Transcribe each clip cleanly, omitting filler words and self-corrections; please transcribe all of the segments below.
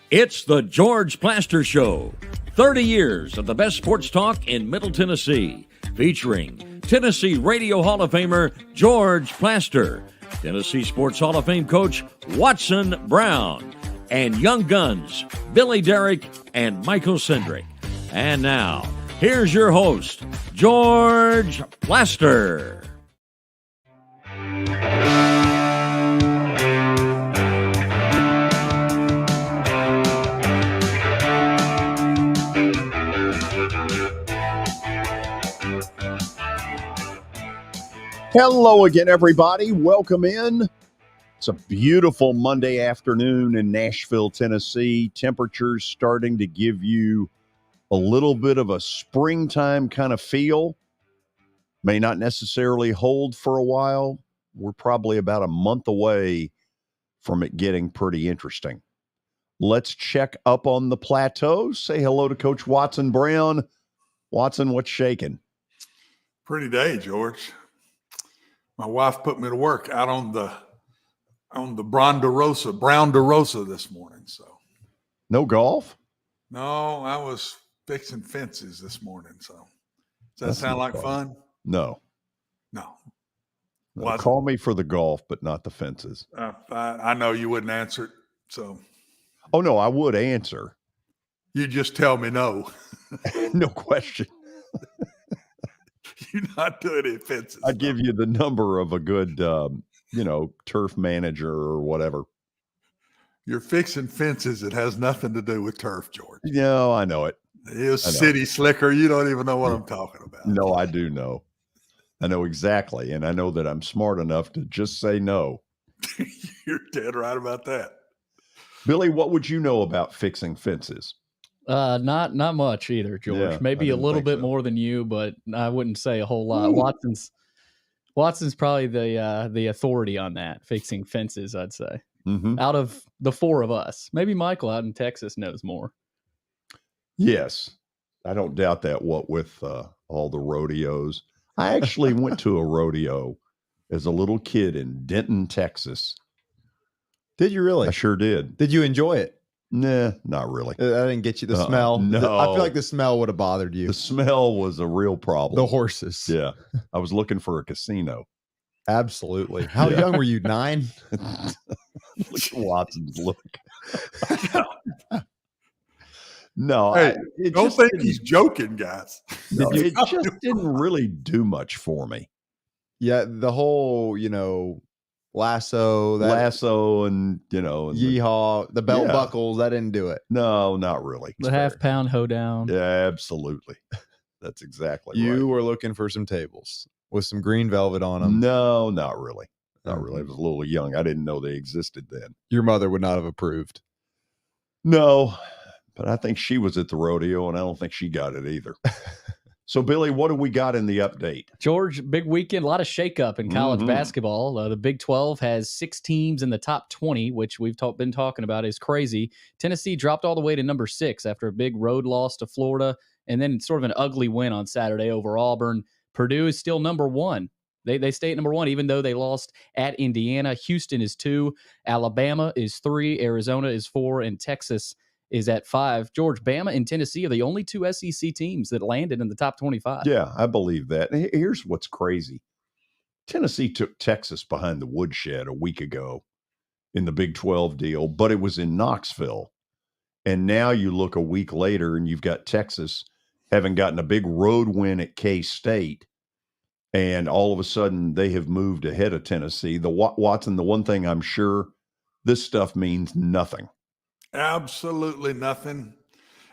It's the George Plaster Show. 30 years of the best sports talk in Middle Tennessee, featuring Tennessee Radio Hall of Famer George Plaster, Tennessee Sports Hall of Fame coach Watson Brown, and young guns Billy Derrick and Michael Cindric. And now, here's your host, George Plaster. Hello again, everybody. Welcome in. It's a beautiful Monday afternoon in Nashville, Tennessee. Temperatures starting to give you a little bit of a springtime kind of feel. May not necessarily hold for a while. We're probably about a month away from it getting pretty interesting. Let's check up on the plateau. Say hello to Coach Watson Brown. Watson, what's shaking? Pretty day, George. My wife put me to work out on the Brown DeRosa this morning. So no golf? No, I was fixing fences this morning. So does that sound like fun? No. Call me for the golf, but not the fences. I know you wouldn't answer it. So. Oh no, I would answer. You just tell me no. No question. You're not doing any fences. I'd give you the number of a good, turf manager or whatever. You're fixing fences. It has nothing to do with turf, George. No, I know it. You're city slicker. You don't even know what I'm talking about. No, I do know. I know exactly. And I know that I'm smart enough to just say no. You're dead right about that. Billy, what would you know about fixing fences? Not much either, George. Yeah, maybe a little bit more than you, but I wouldn't say a whole lot. Ooh. Watson's probably the authority on that, fixing fences, I'd say. Mm-hmm. Out of the four of us. Maybe Michael out in Texas knows more. Yes. I don't doubt that, what with all the rodeos. I actually went to a rodeo as a little kid in Denton, Texas. Did you really? I sure did. Did you enjoy it? Nah, not really. I didn't get you the smell. No. I feel like the smell would have bothered you. The smell was a real problem. The horses. Yeah. I was looking for a casino. Absolutely. How young were you? 9? Look at Watson's look. No. Hey, don't think he's joking, guys. No, it just didn't really do much for me. Yeah, the whole, lasso and yeehaw, the belt buckles, that didn't do it. No, not really. The half-pound hoedown. Yeah, absolutely. That's exactly right. You were looking for some tables with some green velvet on them. No, not really. Not really. I was a little young. I didn't know they existed then. Your mother would not have approved. No, but I think she was at the rodeo, and I don't think she got it either. So, Billy, what do we got in the update? George, big weekend, a lot of shakeup in college basketball. The Big 12 has 6 teams in the top 20, which we've been talking about is crazy. Tennessee dropped all the way to number 6 after a big road loss to Florida, and then sort of an ugly win on Saturday over Auburn. Purdue is still number 1. They stay at number 1, even though they lost at Indiana. Houston is 2. Alabama is 3. Arizona is 4. And Texas is at 5. George, Bama and Tennessee are the only 2 SEC teams that landed in the top 25. Yeah, I believe that. And here's what's crazy. Tennessee took Texas behind the woodshed a week ago in the Big 12 deal, but it was in Knoxville. And now you look a week later and you've got Texas having gotten a big road win at K-State. And all of a sudden they have moved ahead of Tennessee. Watson, the one thing I'm sure, this stuff means nothing. Absolutely nothing.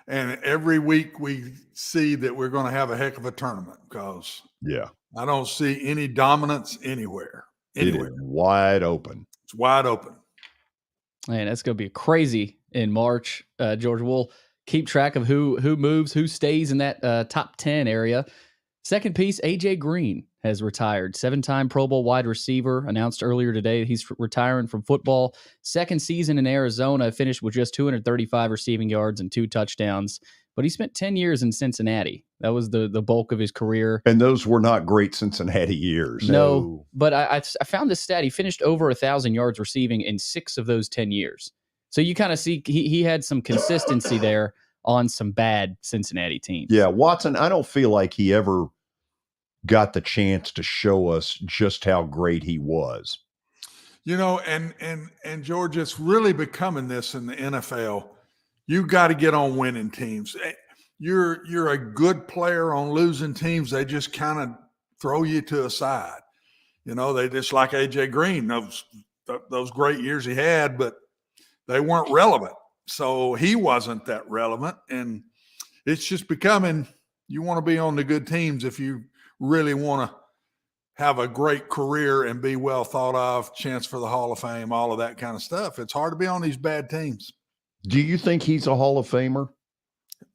And every week we see that we're going to have a heck of a tournament because I don't see any dominance anywhere. It is wide open. It's wide open. Man, that's going to be crazy in March. George, we'll keep track of who moves, who stays in that top 10 area. Second piece, A.J. Green has retired. 7-time Pro Bowl wide receiver, announced earlier today he's retiring from football. Second season in Arizona, finished with just 235 receiving yards and 2 touchdowns. But he spent 10 years in Cincinnati. That was the bulk of his career. And those were not great Cincinnati years. No, but I found this stat. He finished over 1,000 yards receiving in 6 of those 10 years. So you kind of see he had some consistency there on some bad Cincinnati teams. Yeah, Watson, I don't feel like he ever got the chance to show us just how great he was. And George, it's really becoming this in the NFL. You got to get on winning teams. You're a good player on losing teams. They just kind of throw you to a side. They just like AJ Green, those great years he had, but they weren't relevant. So he wasn't that relevant. And it's just becoming, you want to be on the good teams if you really want to have a great career and be well thought of, chance for the Hall of Fame, all of that kind of stuff. It's hard to be on these bad teams. Do you think he's a Hall of Famer?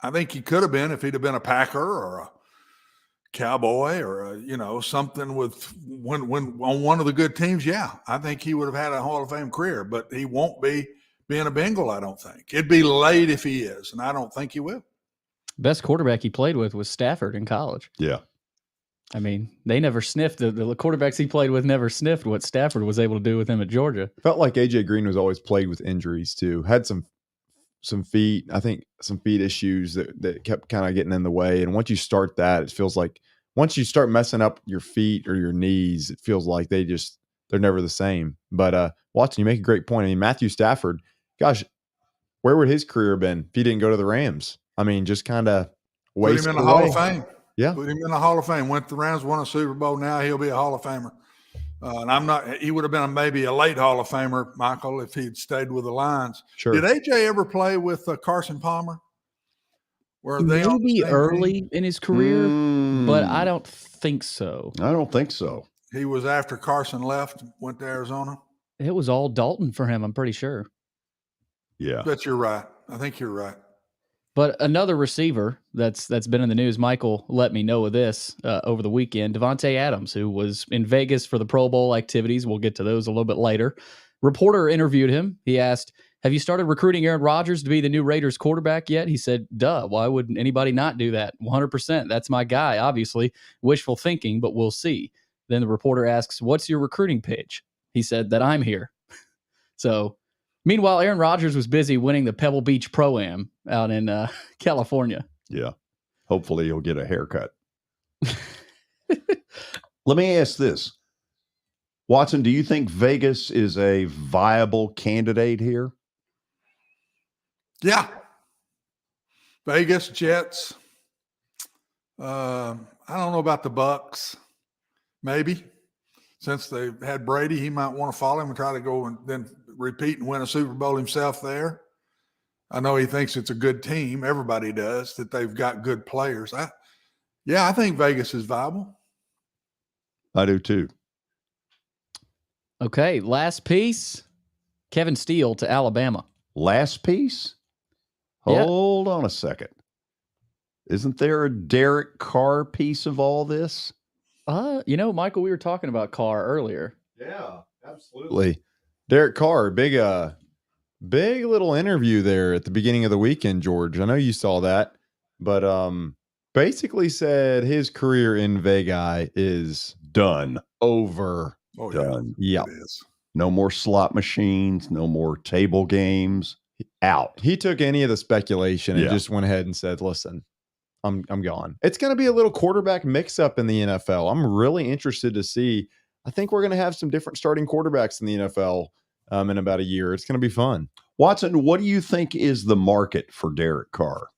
I think he could have been if he'd have been a Packer or a Cowboy or something with when on one of the good teams. Yeah, I think he would have had a Hall of Fame career, but he won't be being a Bengal. I don't think it'd be late if he is, and I don't think he will. Best quarterback he played with was Stafford in college. Yeah. I mean, they never sniffed. The quarterbacks he played with never sniffed what Stafford was able to do with him at Georgia. Felt like AJ Green was always plagued with injuries too. Had some feet, I think some feet issues that kept kind of getting in the way. And once you start that, it feels like once you start messing up your feet or your knees, it feels like they're never the same. But Watson, you make a great point. I mean, Matthew Stafford, gosh, where would his career have been if he didn't go to the Rams? I mean, just kind of waste. Put him in the Hall of Fame. Yeah. Put him in the Hall of Fame. Went to the Rams, won a Super Bowl. Now he'll be a Hall of Famer. And he would have been maybe a late Hall of Famer, Michael, if he'd stayed with the Lions. Sure. Did AJ ever play with Carson Palmer? Were they maybe early in his career, but I don't think so. I don't think so. He was after Carson left, went to Arizona. It was all Dalton for him, I'm pretty sure. Yeah. Bet you're right. I think you're right. But another receiver that's been in the news, Michael let me know of this over the weekend, Davante Adams, who was in Vegas for the Pro Bowl activities. We'll get to those a little bit later. Reporter interviewed him. He asked, have you started recruiting Aaron Rodgers to be the new Raiders quarterback yet? He said, duh, why would anybody not do that? 100%. That's my guy, obviously. Wishful thinking, but we'll see. Then the reporter asks, what's your recruiting pitch? He said that I'm here. So meanwhile, Aaron Rodgers was busy winning the Pebble Beach Pro-Am out in California. Yeah. Hopefully he'll get a haircut. Let me ask this. Watson, do you think Vegas is a viable candidate here? Yeah. Vegas, Jets. I don't know about the Bucks. Maybe. Since they had Brady, he might want to follow him and try to go and then repeat and win a Super Bowl himself there. I know he thinks it's a good team. Everybody does, that they've got good players. I think Vegas is viable. I do too. Okay, last piece, Kevin Steele to Alabama. Last piece? Hold on a second. Isn't there a Derek Carr piece of all this? Michael, we were talking about Carr earlier. Yeah, absolutely. Derek Carr, big little interview there at the beginning of the weekend, George. I know you saw that, but basically said his career in Vegas is done. Over. Oh, done. Yeah. It is. No more slot machines, no more table games. Out. He took any of the speculation and just went ahead and said, listen, I'm gone. It's going to be a little quarterback mix-up in the NFL. I'm really interested to see. I think we're going to have some different starting quarterbacks in the NFL in about a year. It's going to be fun. Watson, what do you think is the market for Derek Carr?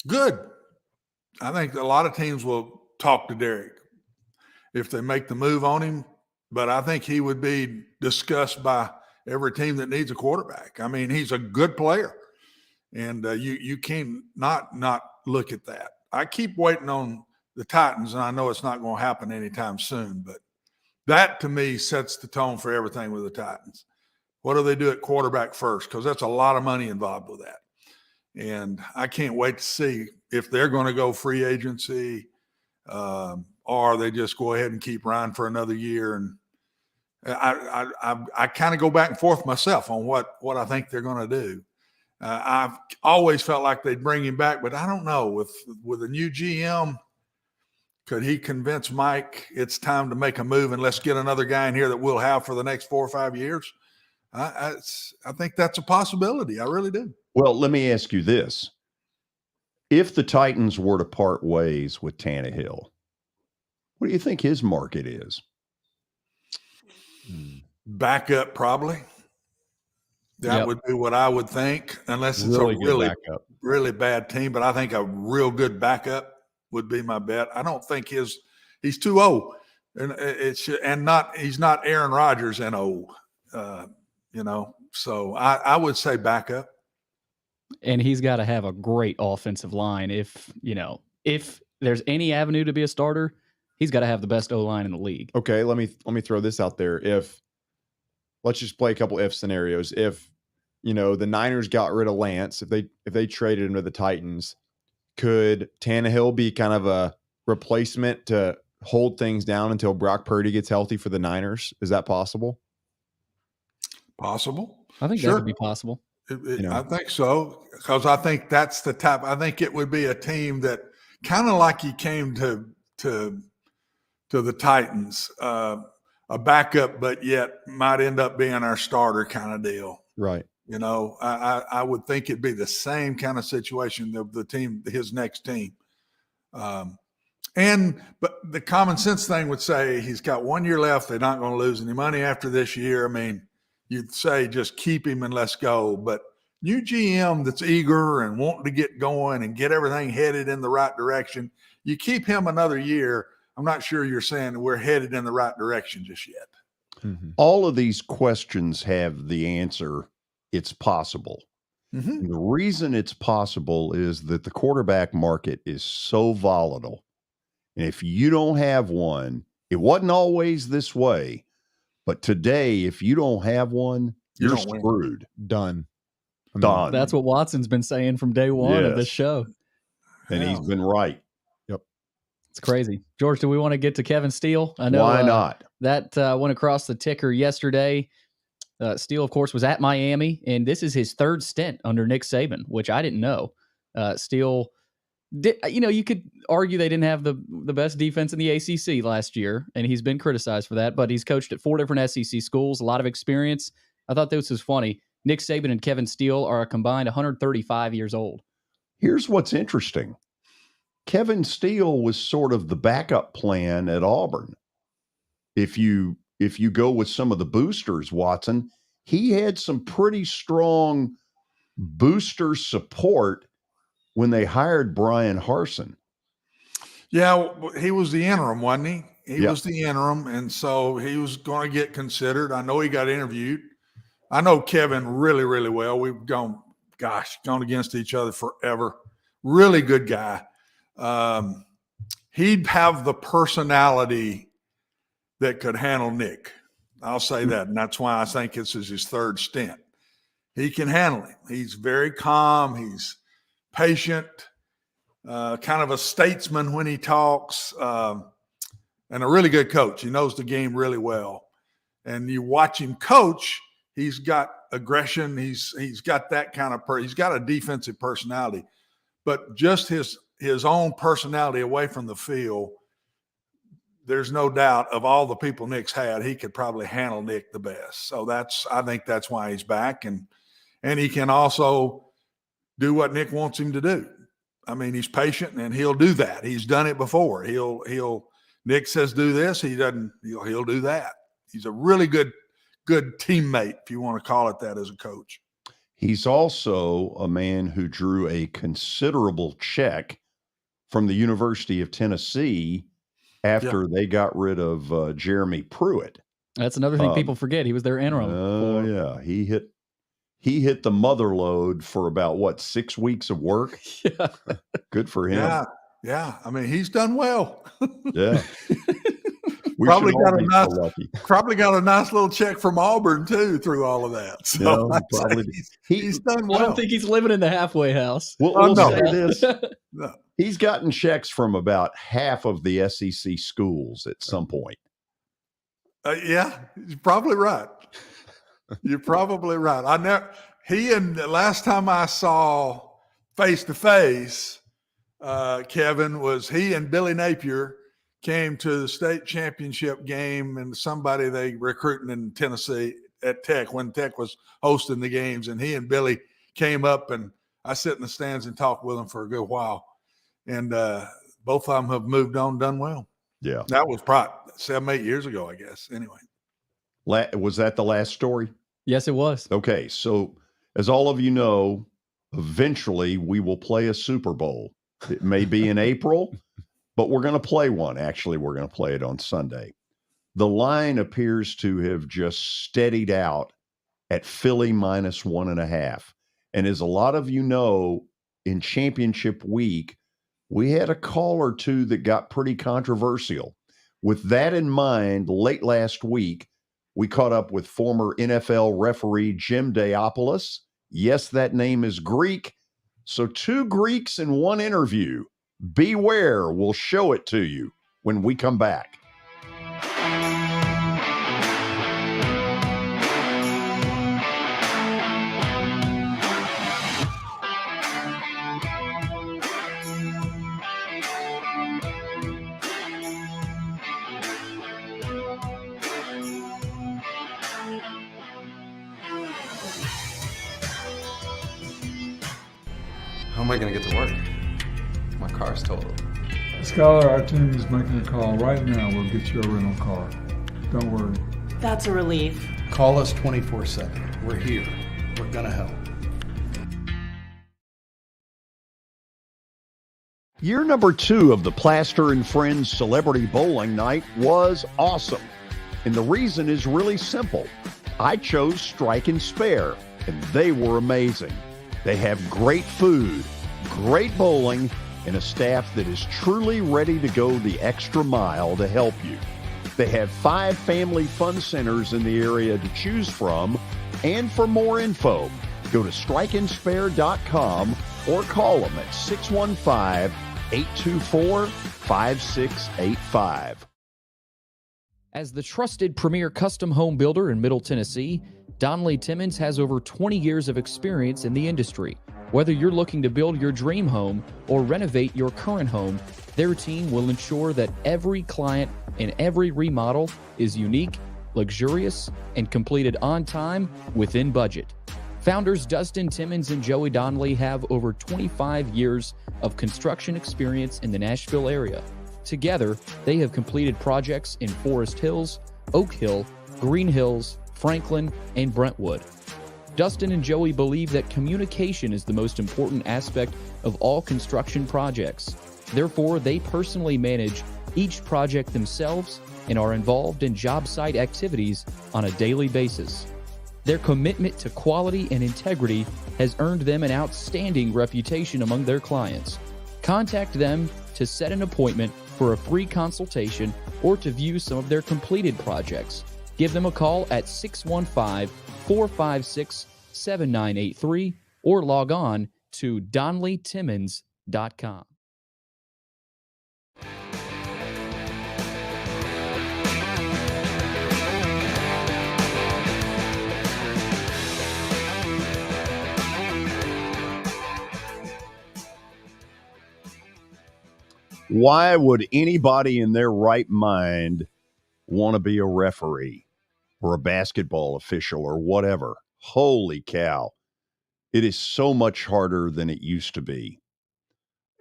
Good. I think a lot of teams will talk to Derek if they make the move on him, but I think he would be discussed by every team that needs a quarterback. I mean, he's a good player, and you can't not look at that. I keep waiting on the Titans, and I know it's not going to happen anytime soon, but that to me sets the tone for everything with the Titans. What do they do at quarterback first? Because that's a lot of money involved with that. And I can't wait to see if they're going to go free agency or they just go ahead and keep Ryan for another year. And I kind of go back and forth myself on what I think they're going to do. I've always felt like they'd bring him back, but I don't know. With a new GM, could he convince Mike it's time to make a move and let's get another guy in here that we'll have for the next 4 or 5 years? I think that's a possibility. I really do. Well, let me ask you this. If the Titans were to part ways with Tannehill, what do you think his market is? Backup, probably. That would be what I would think, unless it's Really a good backup. really bad team. But I think a real good backup would be my bet. I don't think he's too old, and he's not Aaron Rodgers and old, So I would say backup. And he's got to have a great offensive line. If there's any avenue to be a starter, he's got to have the best O-line in the league. Okay, let me throw this out there. Let's just play a couple if scenarios. If the Niners got rid of Lance, if they traded him to the Titans, could Tannehill be kind of a replacement to hold things down until Brock Purdy gets healthy for the Niners? Is that possible? Possible. I think that could be possible. I think so, because I think that's the type. I think it would be a team that kind of like he came to the Titans, a backup, but yet might end up being our starter kind of deal. Right. I would think it'd be the same kind of situation of the team, his next team. But the common sense thing would say he's got 1 year left. They're not going to lose any money after this year. I mean, you'd say just keep him and let's go. But new GM that's eager and wanting to get going and get everything headed in the right direction, you keep him another year. I'm not sure you're saying we're headed in the right direction just yet. Mm-hmm. All of these questions have the answer. It's possible. Mm-hmm. And the reason it's possible is that the quarterback market is so volatile. And if you don't have one, it wasn't always this way. But today, if you don't have one, you're screwed. Done. That's what Watson's been saying from day one of this show. And he's been right. Yep. It's crazy. George, do we want to get to Kevin Steele? I know. Why not? That went across the ticker yesterday. Steele, of course, was at Miami, and this is his third stint under Nick Saban, which I didn't know. Steele, you could argue they didn't have the best defense in the ACC last year, and he's been criticized for that, but he's coached at 4 different SEC schools, a lot of experience. I thought this was funny. Nick Saban and Kevin Steele are a combined 135 years old. Here's what's interesting. Kevin Steele was sort of the backup plan at Auburn. If you go with some of the boosters, Watson, he had some pretty strong booster support when they hired Brian Harsin. Yeah, he was the interim, wasn't he? He was the interim, and so he was going to get considered. I know he got interviewed. I know Kevin really, really well. We've gone against each other forever. Really good guy. He'd have the personality that could handle Nick. I'll say that, and that's why I think this is his third stint. He can handle him. He's very calm. He's patient, kind of a statesman when he talks, and a really good coach. He knows the game really well. And you watch him coach, he's got aggression. He's got that kind of he's got a defensive personality, but just his own personality away from the field, there's no doubt of all the people Nick's had, he could probably handle Nick the best. So I think that's why he's back. And he can also do what Nick wants him to do. I mean, he's patient and he'll do that. He's done it before. Nick says, do this. He'll do that. He's a really good teammate, if you want to call it that, as a coach. He's also a man who drew a considerable check from the University of Tennessee after they got rid of Jeremy Pruitt. That's another thing people forget. He was their interim. Oh, yeah. He hit the mother load for about, 6 weeks of work? Yeah. Good for him. Yeah. I mean, he's done well. Yeah. Probably got a nice little check from Auburn, too, through all of that. So he's done well. I don't think he's living in the halfway house. We'll say this. No. He's gotten checks from about half of the SEC schools at some point. Yeah, you're probably right. You're probably right. Last time I saw face to face, Kevin, was he and Billy Napier came to the state championship game, and somebody they recruiting in Tennessee at Tech when Tech was hosting the games, and he and Billy came up, and I sit in the stands and talked with them for a good while. And both of them have moved on, done well. Yeah. That was probably 7-8 years ago, I guess. Anyway. Was that the last story? Yes, it was. Okay. So as all of you know, eventually we will play a Super Bowl. It may be in April, but we're going to play one. Actually, we're going to play it on Sunday. The line appears to have just steadied out at Philly -1.5. And as a lot of you know, in championship week, we had a call or two that got pretty controversial. With that in mind, late last week, we caught up with former NFL referee Jim Daopoulos. Yes, that name is Greek. So 2 Greeks in one interview. Beware, we'll show it to you when we come back. How am I going to get to work? My car's totaled. Skylar, our team is making a call right now. We'll get you a rental car. Don't worry. That's a relief. Call us 24/7. We're here. We're going to help. Year number 2 of the Plaster and Friends Celebrity Bowling Night was awesome. And the reason is really simple. I chose Strike and Spare, and they were amazing. They have great food, great bowling, and a staff that is truly ready to go the extra mile to help you. They have 5 family fun centers in the area to choose from. And for more info, go to strikeandspare.com or call them at 615-824-5685. As the trusted premier custom home builder in Middle Tennessee, Donnelly Timmons has over 20 years of experience in the industry. Whether you're looking to build your dream home or renovate your current home, their team will ensure that every client and every remodel is unique, luxurious, and completed on time within budget. Founders Dustin Timmons and Joey Donnelly have over 25 years of construction experience in the Nashville area. Together, they have completed projects in Forest Hills, Oak Hill, Green Hills, Franklin, and Brentwood. Dustin and Joey believe that communication is the most important aspect of all construction projects. Therefore, they personally manage each project themselves and are involved in job site activities on a daily basis. Their commitment to quality and integrity has earned them an outstanding reputation among their clients. Contact them to set an appointment for a free consultation or to view some of their completed projects. Give them a call at 615-456-7983 or log on to DonnellyTimmons.com. Why would anybody in their right mind want to be a referee or a basketball official or whatever? Holy cow. It is so much harder than it used to be.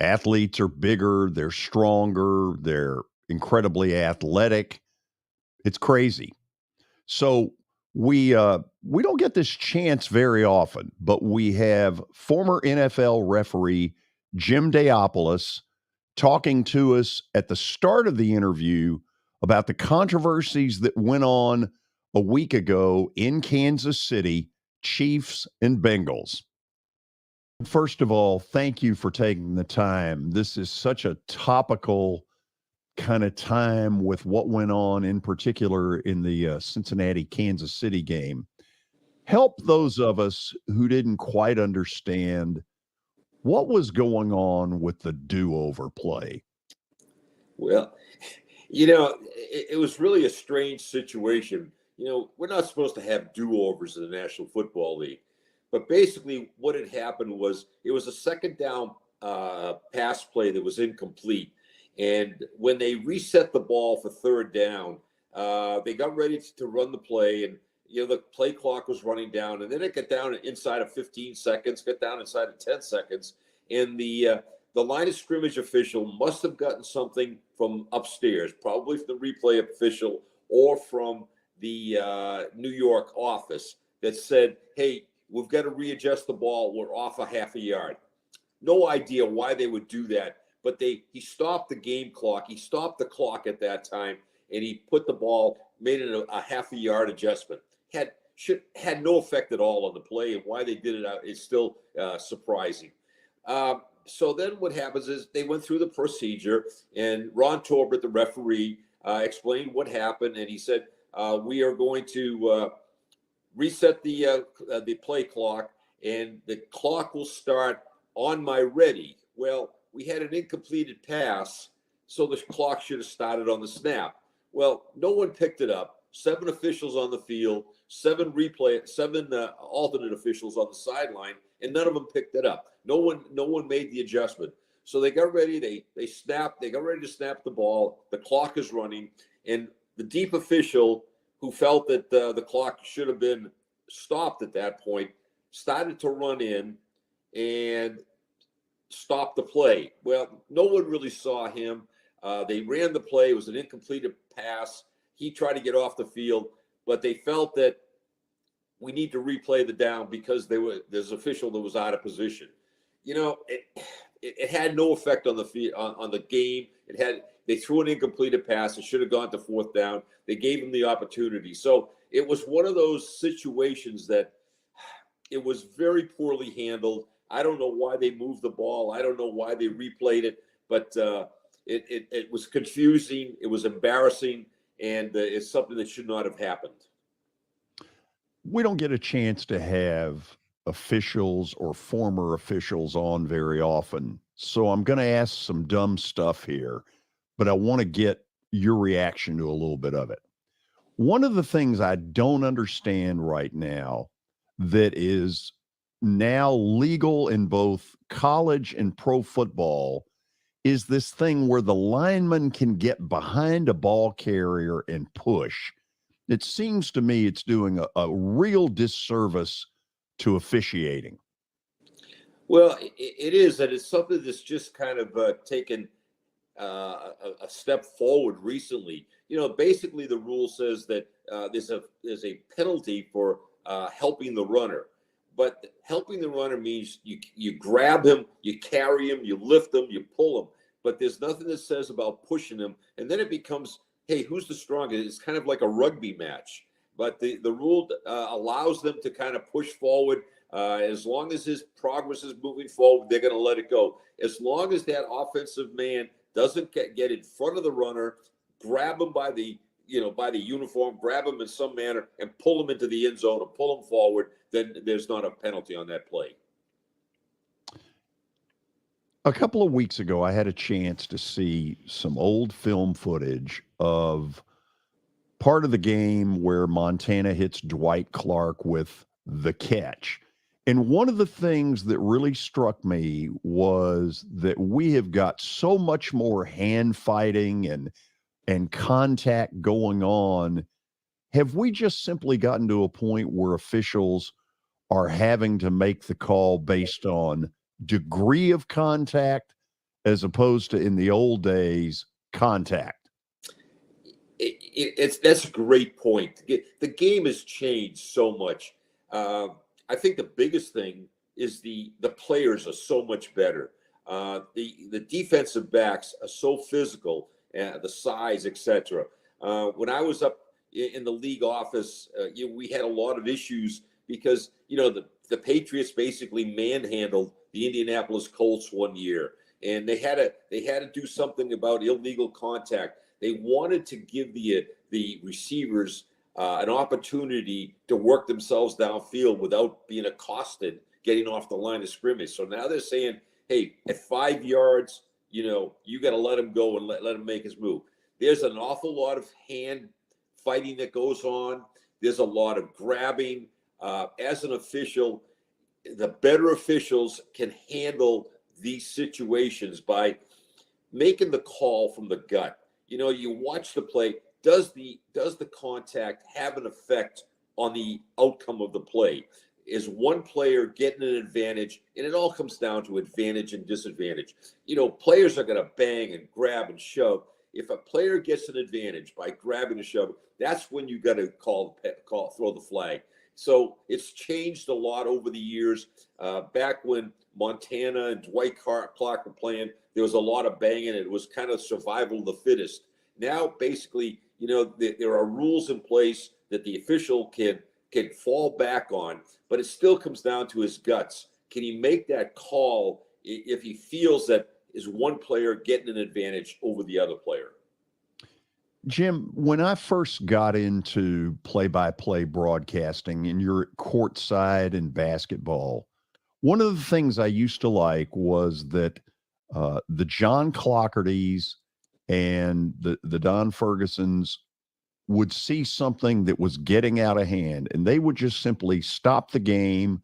Athletes are bigger, they're stronger, they're incredibly athletic. It's crazy. So we don't get this chance very often, but we have former NFL referee Jim Daopoulos talking to us at the start of the interview about the controversies that went on a week ago in Kansas City, Chiefs and Bengals. First of all, thank you for taking the time. This is such a topical kind of time with what went on, in particular in the Cincinnati-Kansas City game. Help those of us who didn't quite understand what was going on with the do-over play. Well, it was really a strange situation. We're not supposed to have do-overs in the National Football League. But basically what had happened was it was a second down pass play that was incomplete. And when they reset the ball for third down, they got ready to run the play. And, the play clock was running down, and then it got down inside of 15 seconds, got down inside of 10 seconds, and the line of scrimmage official must have gotten something from upstairs, probably from the replay official or from the New York office that said, hey, we've got to readjust the ball. We're off a half a yard. No idea why they would do that, but he stopped the game clock. He stopped the clock at that time, and he put the ball, made it a half a yard adjustment. Had no effect at all on the play, and why they did it is still surprising. So then what happens is they went through the procedure, and Ron Torbert, the referee, explained what happened, and he said, we are going to reset the play clock, and the clock will start on my ready. Well, we had an incompleted pass, so the clock should have started on the snap. Well, no one picked it up. 7 officials on the field, 7 alternate officials on the sideline, and none of them picked it up. No one made the adjustment. So they got ready. They snapped. They got ready to snap the ball. The clock is running, and the deep official, who felt that the clock should have been stopped at that point, started to run in and stop the play. Well, no one really saw him. They ran the play. It was an incompleted pass. He tried to get off the field, but they felt that we need to replay the down because there's an official that was out of position. It had no effect on the game. They threw an incompleted pass. It should have gone to 4th down. They gave him the opportunity. So it was one of those situations that it was very poorly handled. I don't know why they moved the ball. I don't know why they replayed it, but it was confusing. It was embarrassing, and it's something that should not have happened. We don't get a chance to have officials or former officials on very often, so I'm going to ask some dumb stuff here, but I want to get your reaction to a little bit of it. One of the things I don't understand right now that is now legal in both college and pro football is this thing where the lineman can get behind a ball carrier and push. It seems to me it's doing a real disservice to officiating. Well, it is, and it's something that's just kind of taken a step forward recently. Basically the rule says that there's a penalty for helping the runner, but helping the runner means you grab him, you carry him, you lift him, you pull him, but there's nothing that says about pushing him, and then it becomes, hey, who's the strongest? It's kind of like a rugby match, but the rule allows them to kind of push forward. As long as his progress is moving forward, they're going to let it go. As long as that offensive man doesn't get in front of the runner, grab him by the uniform, grab him in some manner, and pull him into the end zone or pull him forward, then there's not a penalty on that play. A couple of weeks ago, I had a chance to see some old film footage of part of the game where Montana hits Dwight Clark with the catch. And one of the things that really struck me was that we have got so much more hand fighting and contact going on. Have we just simply gotten to a point where officials are having to make the call based on degree of contact as opposed to, in the old days, contact? That's a great point. The game has changed so much. I think the biggest thing is the players are so much better. The defensive backs are so physical, the size, etc. When I was up in the league office, we had a lot of issues because the Patriots basically manhandled the Indianapolis Colts one year, and they had to do something about illegal contact. They wanted to give the receivers an opportunity to work themselves downfield without being accosted getting off the line of scrimmage. So now they're saying, hey, at 5 yards, you got to let him go and let him make his move. There's an awful lot of hand fighting that goes on. There's a lot of grabbing. As an official, the better officials can handle these situations by making the call from the gut. You watch the play. Does the contact have an effect on the outcome of the play. Is one player getting an advantage, and it all comes down to advantage and disadvantage. Players are going to bang and grab and shove. If a player gets an advantage by grabbing and shoving, that's when you got to throw the flag. So it's changed a lot over the years. Back when Montana and Dwight Clark were playing, there was a lot of banging. It was kind of survival of the fittest. Now, basically, there are rules in place that the official can fall back on, but it still comes down to his guts. Can he make that call if he feels that is one player getting an advantage over the other player? Jim, when I first got into play-by-play broadcasting and you're courtside in basketball, one of the things I used to like was that the John Clockertys and the Don Fergusons would see something that was getting out of hand, and they would just simply stop the game,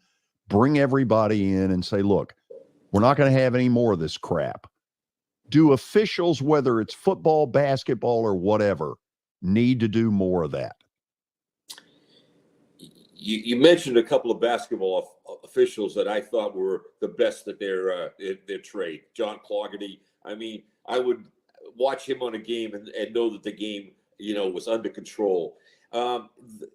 bring everybody in and say, look, we're not going to have any more of this crap. Do officials, whether it's football, basketball, or whatever, need to do more of that? You mentioned a couple of basketball officials that I thought were the best at their trade. John Clockerty. I mean, I would watch him on a game and know that the game, was under control.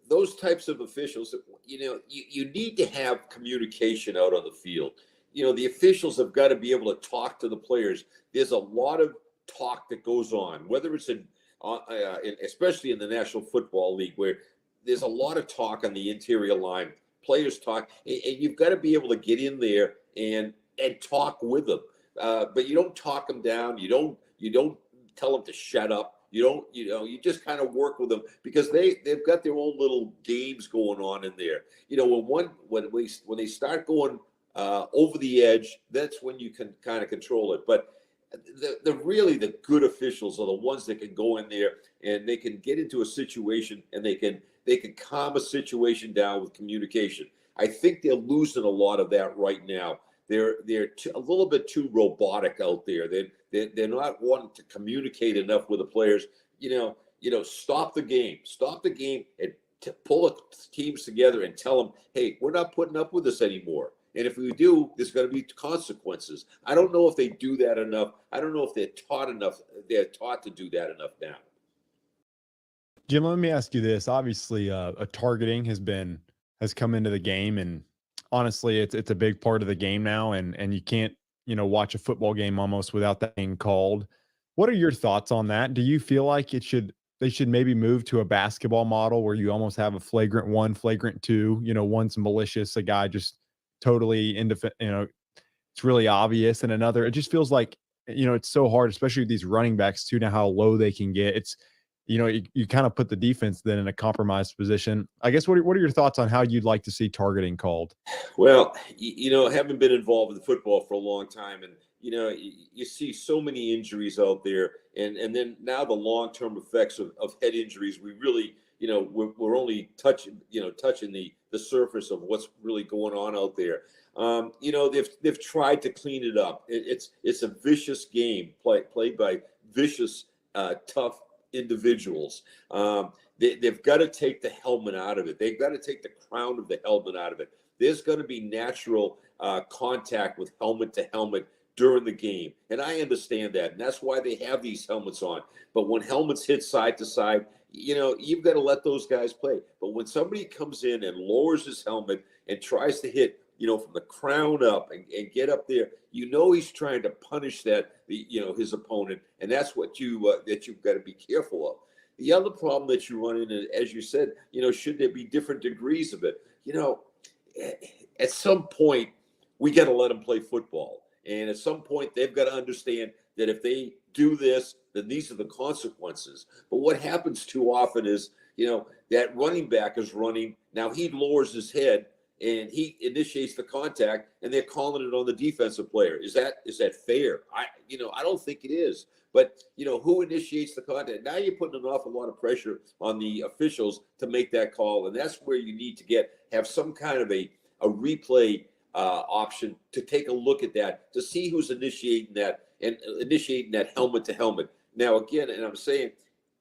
Those types of officials, you need to have communication out on the field. The officials have got to be able to talk to the players. There's a lot of talk that goes on, whether it's especially in the National Football League, where there's a lot of talk on the interior line. Players talk, and you've got to be able to get in there and talk with them. But you don't talk them down. You don't tell them to shut up. You just kind of work with them, because they've got their own little games going on in there. When they start going over the edge, that's when you can kind of control it. But the good officials are the ones that can go in there and they can get into a situation and they can calm a situation down with communication. I think they're losing a lot of that right now. They're a little bit too robotic out there. They're not wanting to communicate enough with the players. Stop the game and pull the teams together and tell them, hey, we're not putting up with this anymore. And if we do, there's going to be consequences. I don't know if they do that enough. I don't know if they're taught enough. They're taught to do that enough now. Jim, let me ask you this. Obviously, a targeting has come into the game, and honestly, it's a big part of the game now. And you can't, watch a football game almost without that being called. What are your thoughts on that? Do you feel like they should maybe move to a basketball model where you almost have a flagrant 1, flagrant 2? One's malicious, a guy just totally it's really obvious, and another, it just feels like, it's so hard, especially with these running backs too, now how low they can get. It's, you kind of put the defense then in a compromised position. I guess, what are your thoughts on how you'd like to see targeting called? Well, having been involved in football for a long time, and you see so many injuries out there, and then now the long-term effects of head injuries. We really, we're only touching the surface of what's really going on out there. They've tried to clean it up. It's a vicious game played by vicious, tough individuals. They've got to take the helmet out of it. They've got to take the crown of the helmet out of it. There's going to be natural contact with helmet to helmet during the game. And I understand that. And that's why they have these helmets on. But when helmets hit side to side, you've got to let those guys play. But when somebody comes in and lowers his helmet and tries to hit, from the crown up and get up there, he's trying to punish his opponent. And that's what you've got to be careful of. The other problem that you run into, as you said, should there be different degrees of it? At some point, we got to let them play football. And at some point, they've got to understand that if they do this, then these are the consequences. But what happens too often is, that running back is running. Now he lowers his head and he initiates the contact, and they're calling it on the defensive player. Is that fair? I don't think it is. But, who initiates the contact? Now you're putting an awful lot of pressure on the officials to make that call. And that's where you need to have some kind of a replay option to take a look at that, to see who's initiating that and initiating that helmet to helmet. Now, again, and I'm saying,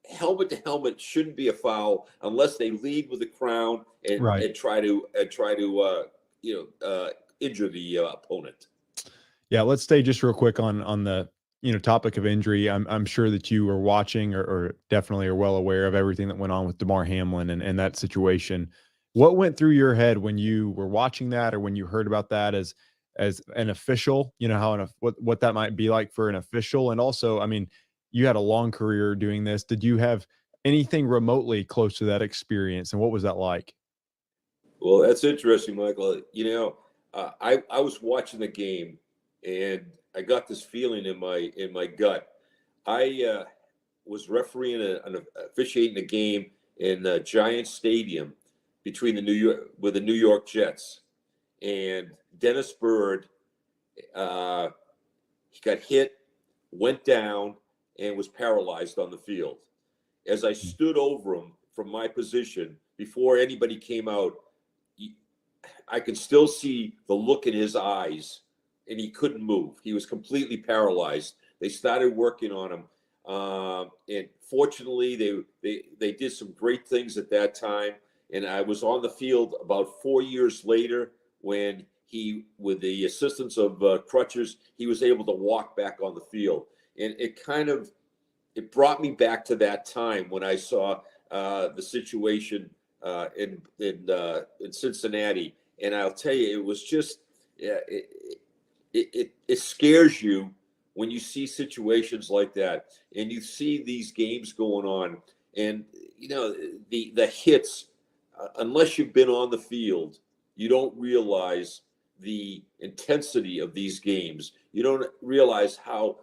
helmet to helmet shouldn't be a foul unless they lead with the crown and, Right. and try to injure the opponent. Yeah, let's stay just real quick on the topic of injury. I'm sure that you were watching or definitely are well aware of everything that went on with DeMar Hamlin and that situation. What went through your head when you were watching that or when you heard about that as an official? How what that might be like for an official, and also, I mean, you had a long career doing this. Did you have anything remotely close to that experience, and what was that like? Well, that's interesting, Michael. I was watching the game, and I got this feeling in my gut. I was refereeing officiating a game in Giant Stadium between the New York Jets, and Dennis Byrd. He got hit, went down, and was paralyzed on the field. As I stood over him from my position before anybody came out, I could still see the look in his eyes, and he couldn't move. He was completely paralyzed. They started working on him, and fortunately, they did some great things at that time. And I was on the field about 4 years later when he, with the assistance of crutches, he was able to walk back on the field. And it brought me back to that time when I saw the situation in Cincinnati. And I'll tell you, it was just, it scares you when you see situations like that, and you see these games going on, and the hits. Unless you've been on the field, you don't realize the intensity of these games. You don't realize how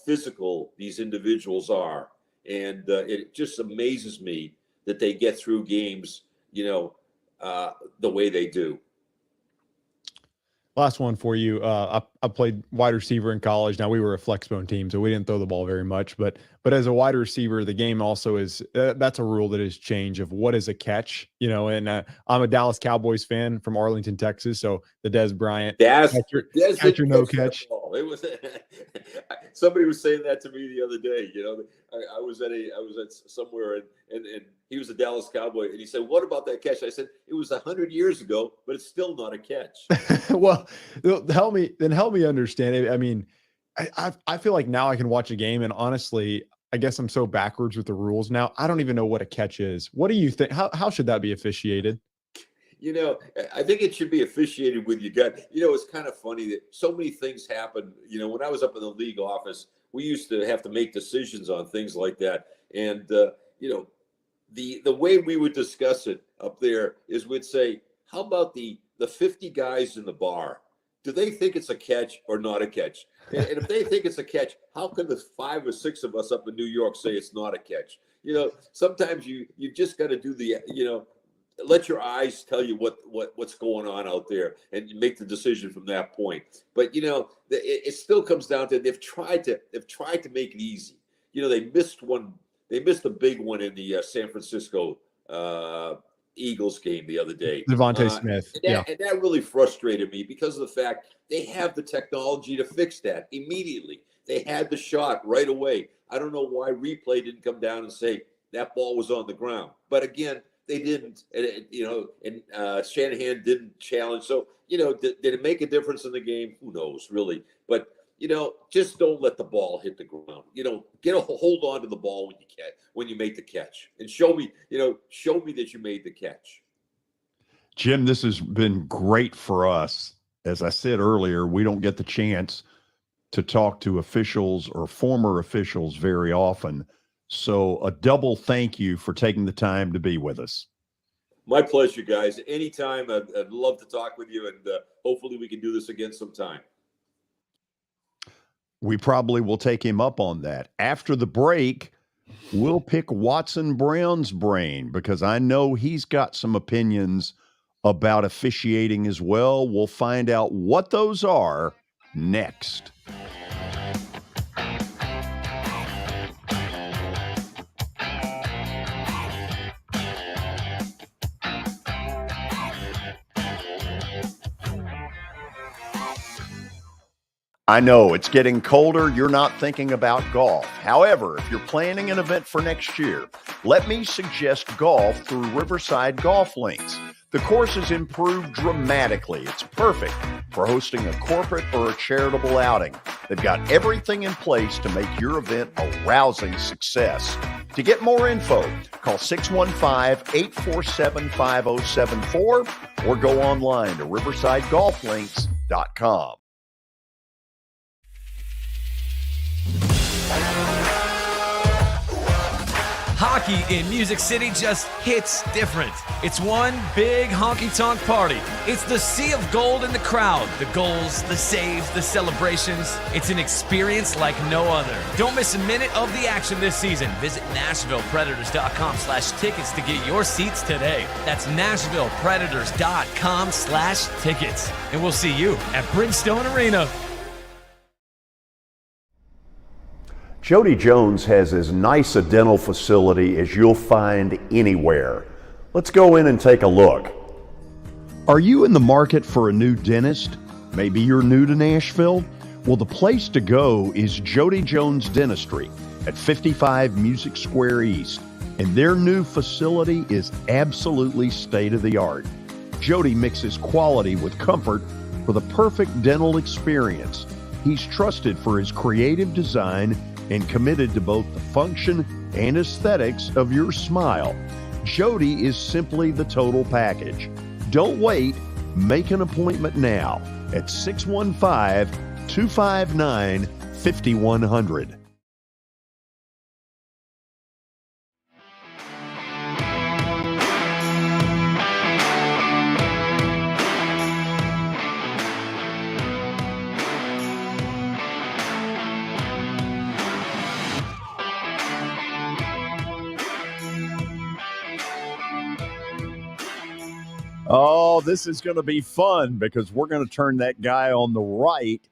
physical these individuals are, and it just amazes me that they get through games, the way they do. Last one for you. I played wide receiver in college. Now, we were a flexbone team, so we didn't throw the ball very much. But as a wide receiver, the game also is that's a rule that has changed of what is a catch. And I'm a Dallas Cowboys fan from Arlington, Texas. So the Des Bryant catch or no catch. It was somebody was saying that to me the other day. I was at somewhere and he was a Dallas Cowboy, and he said, "What about that catch?" I said, "It was 100 years ago, but it's still not a catch." Well, help me understand it. I mean, I feel like now I can watch a game, and honestly, I guess I'm so backwards with the rules now. I don't even know what a catch is. What do you think? How should that be officiated? I think it should be officiated with your gut. It's kind of funny that so many things happen. When I was up in the league office, we used to have to make decisions on things like that. And, the way we would discuss it up there is we'd say, how about the 50 guys in the bar? Do they think it's a catch or not a catch? And if they think it's a catch, how can the 5 or 6 of us up in New York say it's not a catch? Sometimes you just got to do let your eyes tell you what's going on out there, and you make the decision from that point. But it still comes down to they've tried to make it easy. They missed a big one in the San Francisco Eagles game the other day. Devontae Smith. And that really frustrated me because of the fact they have the technology to fix that immediately. They had the shot right away. I don't know why replay didn't come down and say that ball was on the ground. But again, they didn't, and Shanahan didn't challenge. So, did it make a difference in the game? Who knows, really? But, just don't let the ball hit the ground. Get a hold on to the ball when you make the catch, and show me that you made the catch. Jim, this has been great for us. As I said earlier, we don't get the chance to talk to officials or former officials very often. So a double thank you for taking the time to be with us. My pleasure, guys. Anytime. I'd love to talk with you, and hopefully we can do this again sometime. We probably will take him up on that. After the break, we'll pick Watson Brown's brain because I know he's got some opinions about officiating as well. We'll find out what those are next. I know it's getting colder. You're not thinking about golf. However, if you're planning an event for next year, let me suggest golf through Riverside Golf Links. The course has improved dramatically. It's perfect for hosting a corporate or a charitable outing. They've got everything in place to make your event a rousing success. To get more info, call 615-847-5074 or go online to riversidegolflinks.com. Hockey in Music City just hits different. It's one big honky-tonk party. It's the sea of gold in the crowd. The goals, the saves, the celebrations. It's an experience like no other. Don't miss a minute of the action this season. Visit NashvillePredators.com/tickets to get your seats today. That's NashvillePredators.com/tickets. And we'll see you at Bridgestone Arena. Jody Jones has as nice a dental facility as you'll find anywhere. Let's go in and take a look. Are you in the market for a new dentist? Maybe you're new to Nashville? Well, the place to go is Jody Jones Dentistry at 55 Music Square East, and their new facility is absolutely state-of-the-art. Jody mixes quality with comfort for the perfect dental experience. He's trusted for his creative design and committed to both the function and aesthetics of your smile. Jody is simply the total package. Don't wait. Make an appointment now at 615-259-5100. Oh, this is going to be fun because we're going to turn that guy on the right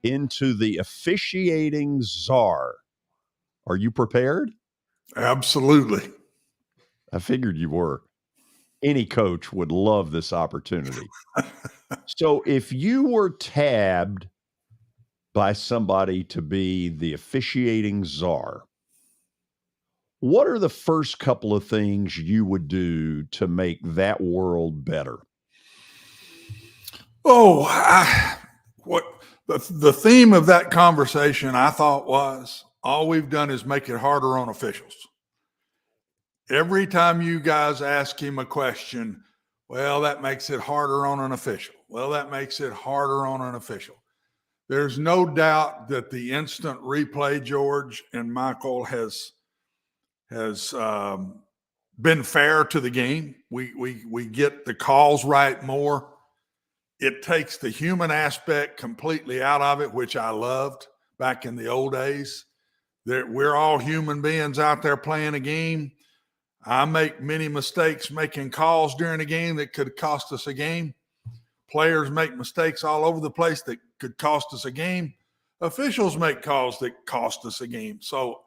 into the officiating czar. Are you prepared? Absolutely. I figured you were. Any coach would love this opportunity. So if you were tabbed by somebody to be the officiating czar, what are the first couple of things you would do to make that world better? The theme of that conversation, I thought, was all we've done is make it harder on officials. Every time you guys ask him a question, well, that makes it harder on an official. Well, that makes it harder on an official. There's no doubt that the instant replay, George and Michael, has been fair to the game. We get the calls right more. It takes the human aspect completely out of it, which I loved back in the old days. We're all human beings out there playing a game. I make many mistakes making calls during a game that could cost us a game. Players make mistakes all over the place that could cost us a game. Officials make calls that cost us a game. So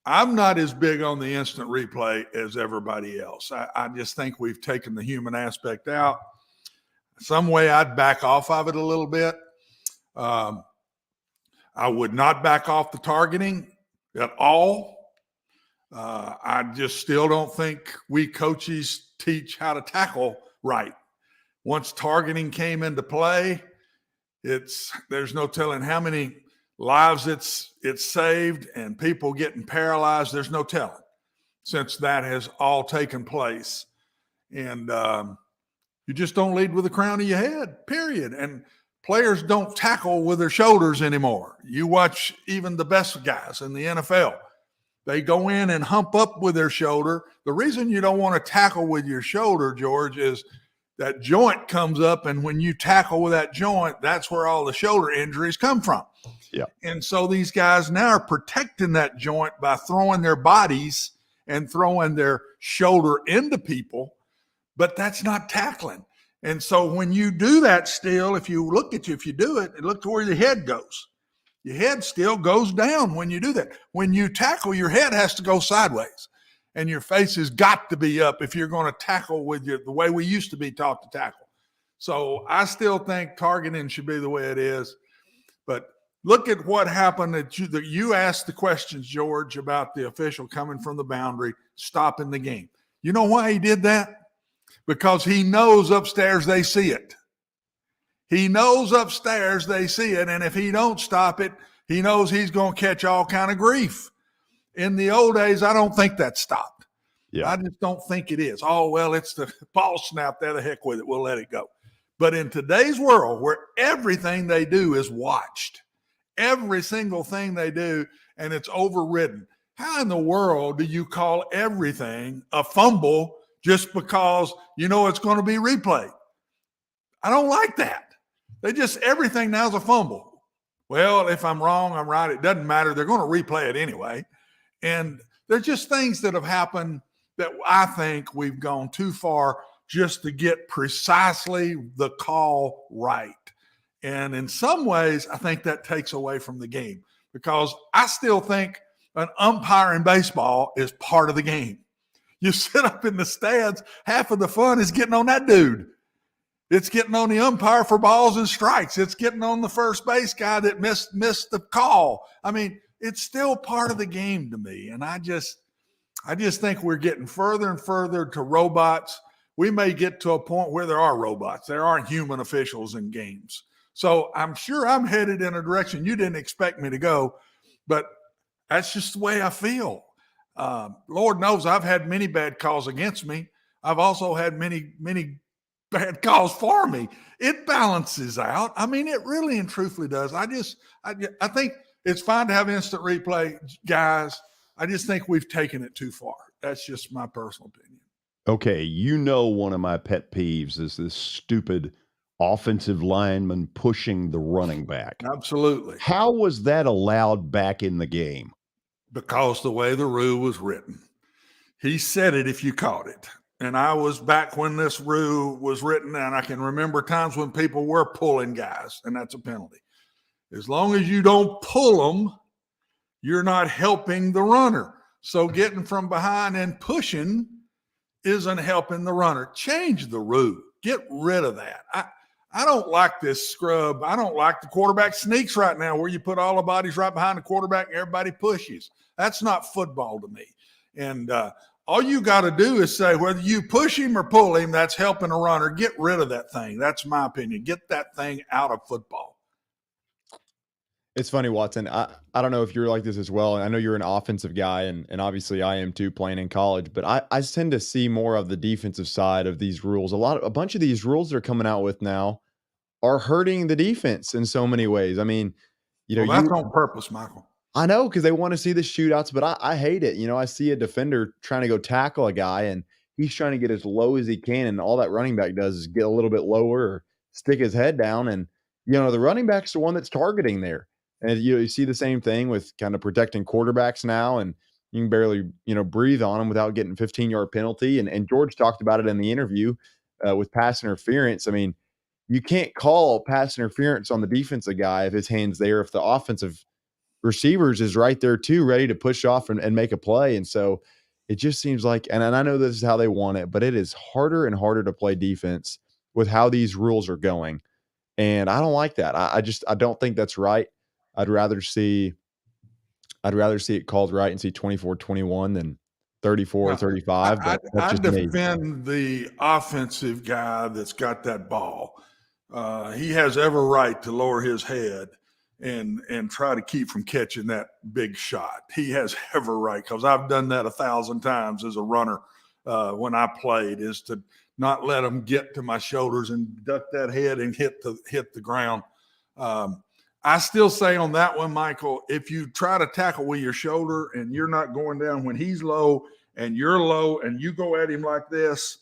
I'm not as big on the instant replay as everybody else. I just think we've taken the human aspect out. Some way I'd back off of it a little bit. I would not back off the targeting at all. I just still don't think we coaches teach how to tackle right. Once targeting came into play, there's no telling how many lives it's saved and people getting paralyzed. There's no telling since that has all taken place. And you just don't lead with the crown of your head, period. And players don't tackle with their shoulders anymore. You watch even the best guys in the NFL. They go in and hump up with their shoulder. The reason you don't want to tackle with your shoulder, George, is that joint comes up, and when you tackle with that joint, that's where all the shoulder injuries come from. Yeah. And so these guys now are protecting that joint by throwing their bodies and throwing their shoulder into people, but that's not tackling. And so when you do that still, if you do it, look to where your head goes. Your head still goes down when you do that. When you tackle, your head has to go sideways. And your face has got to be up if you're going to tackle with the way we used to be taught to tackle. So I still think targeting should be the way it is. But Look at what happened that you asked the questions, George, about the official coming from the boundary, stopping the game. You know why he did that? Because he knows upstairs they see it. He knows upstairs they see it, and if he don't stop it, he knows he's going to catch all kind of grief. In the old days, I don't think that stopped. Yeah. I just don't think it is. Oh, well, it's the ball snap there. The heck with it. We'll let it go. But in today's world where everything they do is watched, every single thing they do, and it's overridden, how in the world do you call everything a fumble just because you know it's going to be replayed? I don't like that. Everything now is a fumble. Well, if I'm wrong, I'm right. It doesn't matter. They're going to replay it anyway. And there's just things that have happened that I think we've gone too far just to get precisely the call right. And in some ways, I think that takes away from the game because I still think an umpire in baseball is part of the game. You sit up in the stands, half of the fun is getting on that dude. It's getting on the umpire for balls and strikes. It's getting on the first base guy that missed the call. I mean, it's still part of the game to me. And I just think we're getting further and further to robots. We may get to a point where there are robots. There aren't human officials in games. So I'm sure I'm headed in a direction you didn't expect me to go, but that's just the way I feel. Lord knows I've had many bad calls against me. I've also had many, many bad calls for me. It balances out. I mean, it really and truthfully does. I think it's fine to have instant replay, guys. I just think we've taken it too far. That's just my personal opinion. Okay, one of my pet peeves is this stupid offensive lineman pushing the running back. Absolutely. How was that allowed back in the game? Because the way the rule was written. He said it if you caught it. And I was back when this rule was written, and I can remember times when people were pulling guys, and that's a penalty. As long as you don't pull them, you're not helping the runner. So getting from behind and pushing isn't helping the runner. Change the rule. Get rid of that. I don't like this scrub. I don't like the quarterback sneaks right now where you put all the bodies right behind the quarterback and everybody pushes. That's not football to me. And all you got to do is say whether you push him or pull him, that's helping a runner. Get rid of that thing. That's my opinion. Get that thing out of football. It's funny, Watson. I don't know if you're like this as well. I know you're an offensive guy, and obviously I am too, playing in college. But I tend to see more of the defensive side of these rules. A bunch of these rules they're coming out with now are hurting the defense in so many ways. I mean, that's on purpose, Michael. I know, because they want to see the shootouts, but I hate it. I see a defender trying to go tackle a guy, and he's trying to get as low as he can, and all that running back does is get a little bit lower or stick his head down, and the running back's the one that's targeting there. And you see the same thing with kind of protecting quarterbacks now, and you can barely breathe on them without getting 15-yard penalty. And George talked about it in the interview with pass interference. I mean, you can't call pass interference on the defensive guy if his hand's there, if the offensive receivers is right there too, ready to push off and make a play. And so it just seems like, and I know this is how they want it, but it is harder and harder to play defense with how these rules are going. And I don't like that. I don't think that's right. I'd rather see it called right and see 24-21 than 34-35. I defend the offensive guy that's got that ball. He has every right to lower his head and try to keep from catching that big shot. He has every right, because I've done that 1,000 times as a runner when I played, is to not let him get to my shoulders and duck that head and hit the ground. I still say on that one, Michael, if you try to tackle with your shoulder and you're not going down when he's low and you're low and you go at him like this,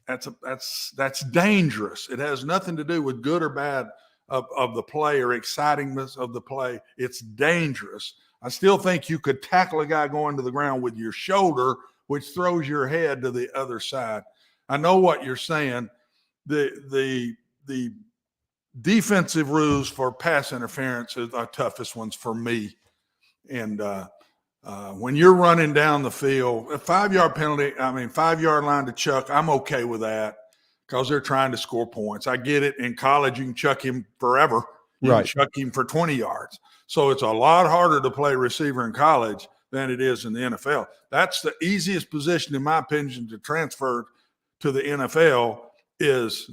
that's dangerous. It has nothing to do with good or bad of the play or excitingness of the play. It's dangerous. I still think you could tackle a guy going to the ground with your shoulder, which throws your head to the other side. I know what you're saying. The defensive rules for pass interference are the toughest ones for me. And when you're running down the field, a 5-yard penalty, 5-yard line to chuck, I'm okay with that because they're trying to score points. I get it. In college, you can chuck him forever You Right. can chuck him for 20 yards. So it's a lot harder to play receiver in college than it is in the NFL. That's the easiest position, in my opinion, to transfer to the NFL is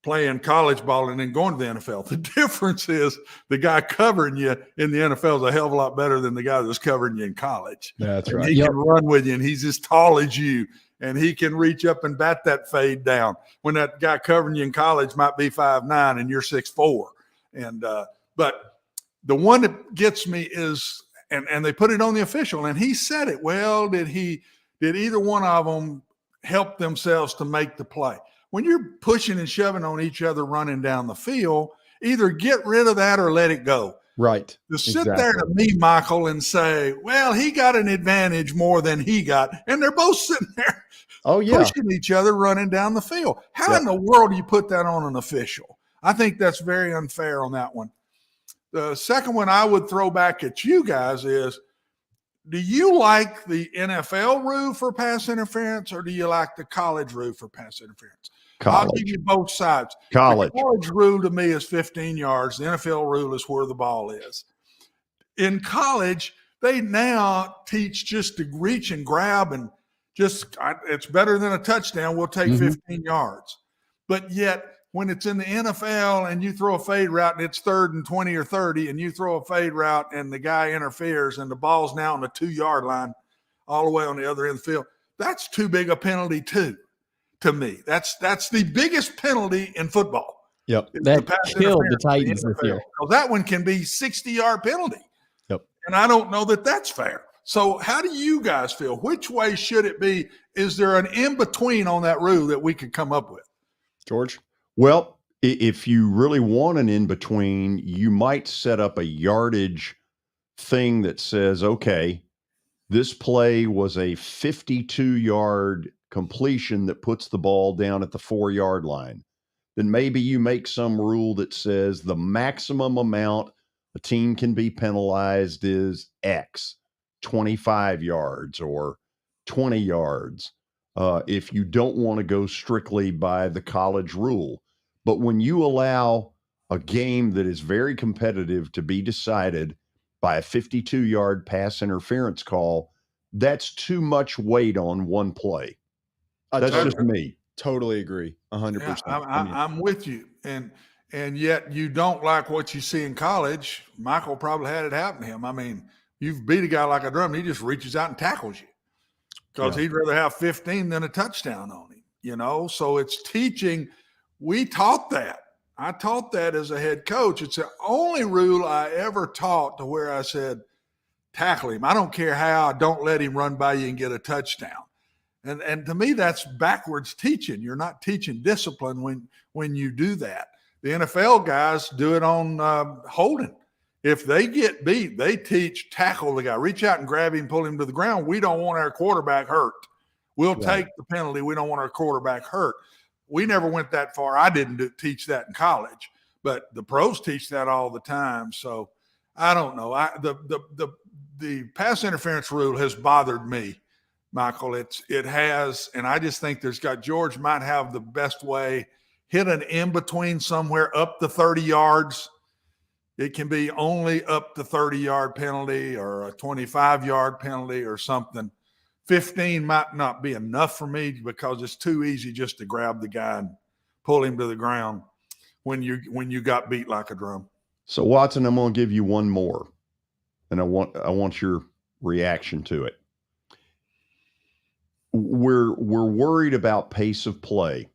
playing college ball and then going to the NFL. The difference is the guy covering you in the NFL is a hell of a lot better than the guy that's covering you in college. That's And right. he can run with you, and he's as tall as you, and he can reach up and bat that fade down when that guy covering you in college might be 5'9" and you're 6'4". And but the one that gets me is, and they put it on the official, and he said it. Well, did either one of them help themselves to make the play? When you're pushing and shoving on each other running down the field, either get rid of that or let it go. Right. To sit there to me, Michael, and say, well, he got an advantage more than he got, and they're both sitting there pushing each other running down the field. How in the world do you put that on an official? I think that's very unfair on that one. The second one I would throw back at you guys is, do you like the NFL rule for pass interference, or do you like the college rule for pass interference? College. I'll give you both sides. College. The college rule to me is 15 yards. The NFL rule is where the ball is. In college, they now teach just to reach and grab and it's better than a touchdown. We'll take 15 yards. But yet, when it's in the NFL and you throw a fade route and it's 3rd and 20 or 30, and you throw a fade route and the guy interferes and the ball's now on the 2-yard line all the way on the other end of the field, that's too big a penalty too, to me. That's the biggest penalty in football. Yep. That killed the Titans this year. Because that one can be 60-yard penalty. Yep. And I don't know that that's fair. So how do you guys feel? Which way should it be? Is there an in-between on that rule that we could come up with? George? Well, if you really want an in-between, you might set up a yardage thing that says, okay, this play was a 52-yard completion that puts the ball down at the 4-yard line. Then maybe you make some rule that says the maximum amount a team can be penalized is X, 25 yards or 20 yards, if you don't want to go strictly by the college rule. But when you allow a game that is very competitive to be decided by a 52-yard pass interference call, that's too much weight on one play. That's just me. Totally agree. 100%. Yeah, I'm with you. And yet you don't like what you see in college. Michael probably had it happen to him. I mean, you've beat a guy like a drum, he just reaches out and tackles you because he'd rather have 15 than a touchdown on him, So it's teaching. We taught that. I taught that as a head coach. It's the only rule I ever taught to where I said, tackle him. I don't care how. Don't let him run by you and get a touchdown. And to me, that's backwards teaching. You're not teaching discipline when you do that. The NFL guys do it on holding. If they get beat, they teach tackle the guy. Reach out and grab him, pull him to the ground. We don't want our quarterback hurt. We'll take the penalty. We don't want our quarterback hurt. We never went that far. I didn't teach that in college, but the pros teach that all the time. So I don't know. The pass interference rule has bothered me, Michael. It has, and I just think George might have the best way. Hit an in-between somewhere up to 30 yards. It can be only up to 30-yard penalty or a 25-yard penalty or something. 15 might not be enough for me because it's too easy just to grab the guy and pull him to the ground when you got beat like a drum. So, Watson, I'm going to give you one more, and I want your reaction to it. We're worried about pace of play.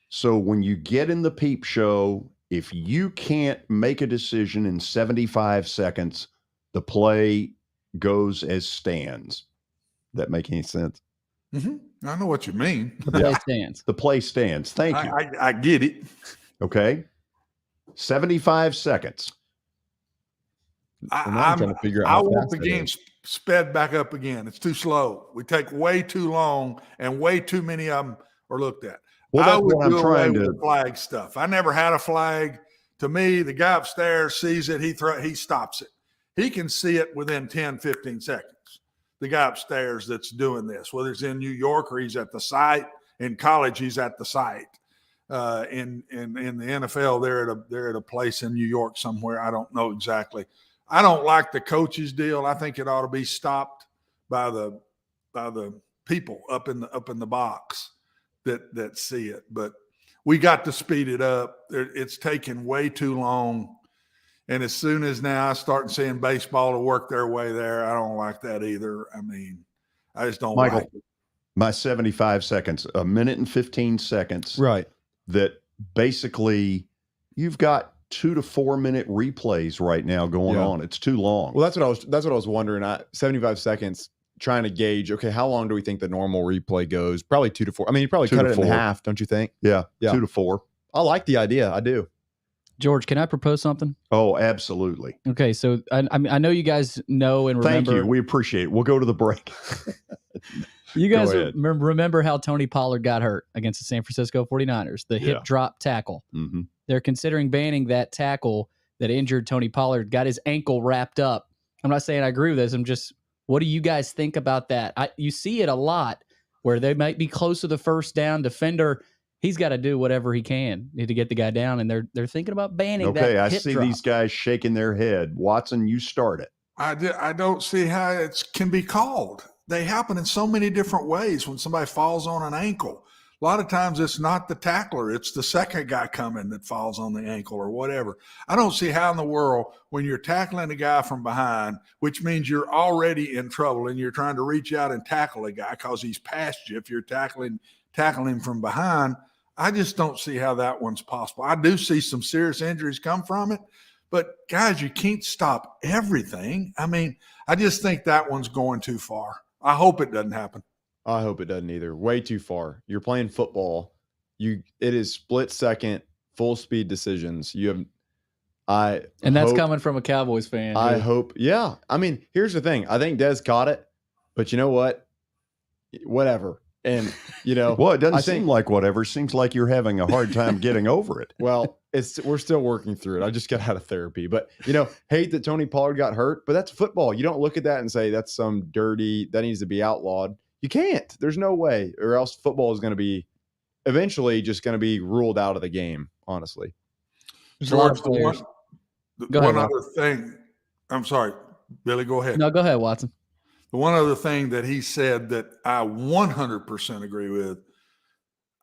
So when you get in the peep show, if you can't make a decision in 75 seconds, the play goes as stands. That make any sense? Mm-hmm. I know what you mean. The play stands. The play stands. Thank you. I get it. Okay. 75 seconds. I'm trying to figure out I how want fast the that game is. sped back up again. It's too slow. We take way too long, and way too many of them are looked at. Well, that's I would what I'm do away trying with to. the flag stuff. I never had a flag. To me, the guy upstairs sees it. He stops it. He can see it within 10, 15 seconds. The guy upstairs that's doing this, whether it's in New York or he's at the site. In college, he's at the site. in the NFL. They're at a place in New York somewhere. I don't know exactly. I don't like the coach's deal. I think it ought to be stopped by the people up in the box that see it. But we got to speed it up. It's taken way too long. And as soon as now I start seeing baseball to work their way there, I don't like that either. I mean, I just don't like it. My 75 seconds, a minute and 15 seconds. Right. That basically you've got 2 to 4 minute replays right now going on. It's too long. Well, that's what I was wondering. 75 seconds, trying to gauge, okay, how long do we think the normal replay goes? Probably 2 to 4. I mean, you probably cut it in half, don't you think? Yeah. 2 to 4. I like the idea. I do. George, can I propose something? Oh, absolutely. Okay, so I know you guys know and remember. Thank you. We appreciate it. We'll go to the break. You guys remember how Tony Pollard got hurt against the San Francisco 49ers, the hip drop tackle. Mm-hmm. They're considering banning that tackle that injured Tony Pollard, got his ankle wrapped up. I'm not saying I agree with this. I'm just, what do you guys think about that? You see it a lot where they might be close to the first down. Defender, he's got to do whatever he can to get the guy down, and they're thinking about banning that hip I see drop. these guys shaking their head. Watson, you start it. I don't see how it can be called. They happen in so many different ways when somebody falls on an ankle. A lot of times it's not the tackler, it's the second guy coming that falls on the ankle or whatever. I don't see how in the world when you're tackling a guy from behind, which means you're already in trouble and you're trying to reach out and tackle a guy because he's past you. If you're tackling him from behind, I just don't see how that one's possible. I do see some serious injuries come from it, but guys, you can't stop everything. I mean, I just think that one's going too far. I hope it doesn't happen. I hope it doesn't either. Way too far. You're playing football. It is split second, full speed decisions. That's coming from a Cowboys fan. I hope. Yeah. I mean, here's the thing. I think Dez caught it, but you know what? Whatever. And well, it doesn't seem like whatever. Seems like you're having a hard time getting over it. Well, we're still working through it. I just got out of therapy, but hate that Tony Pollard got hurt, but that's football. You don't look at that and say that's some dirty, that needs to be outlawed. You can't. There's no way, or else football is going to be eventually just going to be ruled out of the game. Honestly, George, one other thing. I'm sorry, Billy. Go ahead. No, go ahead, Watson. The one other thing that he said that I 100% agree with,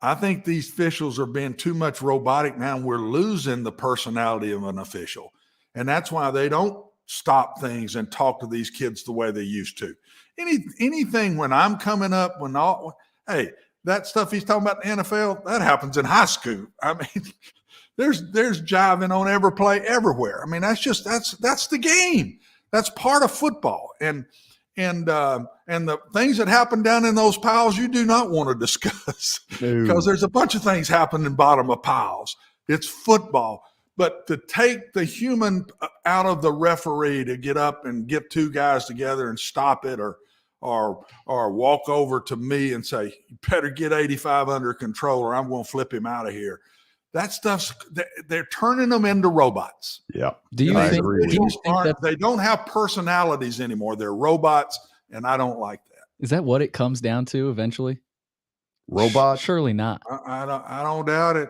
I think these officials are being too much robotic now, and we're losing the personality of an official. And that's why they don't stop things and talk to these kids the way they used to. Anything when I'm coming up, hey, that stuff he's talking about in the NFL, that happens in high school. I mean, there's jiving on every play everywhere. I mean, that's the game. That's part of football. And the things that happen down in those piles you do not want to discuss because there's a bunch of things happening bottom of piles. It's football. But to take the human out of the referee to get up and get two guys together and stop it or walk over to me and say, you better get 85 under control or I'm going to flip him out of here. That stuff's they're turning them into robots. Yeah. Do you think they don't have personalities anymore? They're robots, and I don't like that. Is that what it comes down to eventually? Robots? Surely not. I don't doubt it.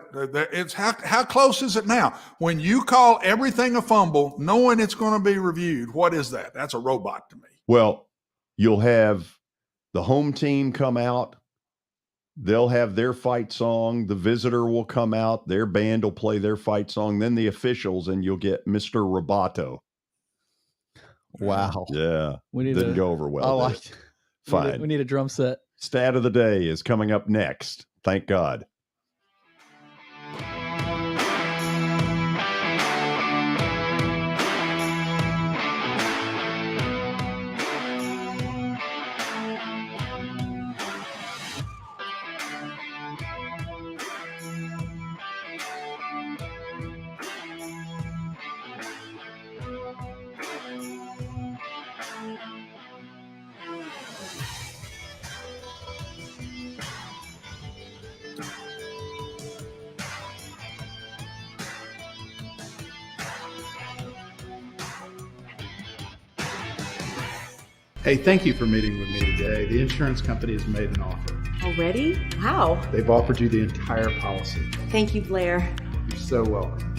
It's how close is it now? When you call everything a fumble, knowing it's going to be reviewed, what is that? That's a robot to me. Well, you'll have the home team come out. They'll have their fight song. The visitor will come out. Their band will play their fight song. Then the officials, and you'll get Mr. Roboto. Wow. Yeah. Didn't go over well. I like it. Fine. We need a drum set. Stat of the day is coming up next. Thank God. Hey, thank you for meeting with me today. The insurance company has made an offer. Already? Wow. They've offered you the entire policy. Thank you, Blair. You're so welcome.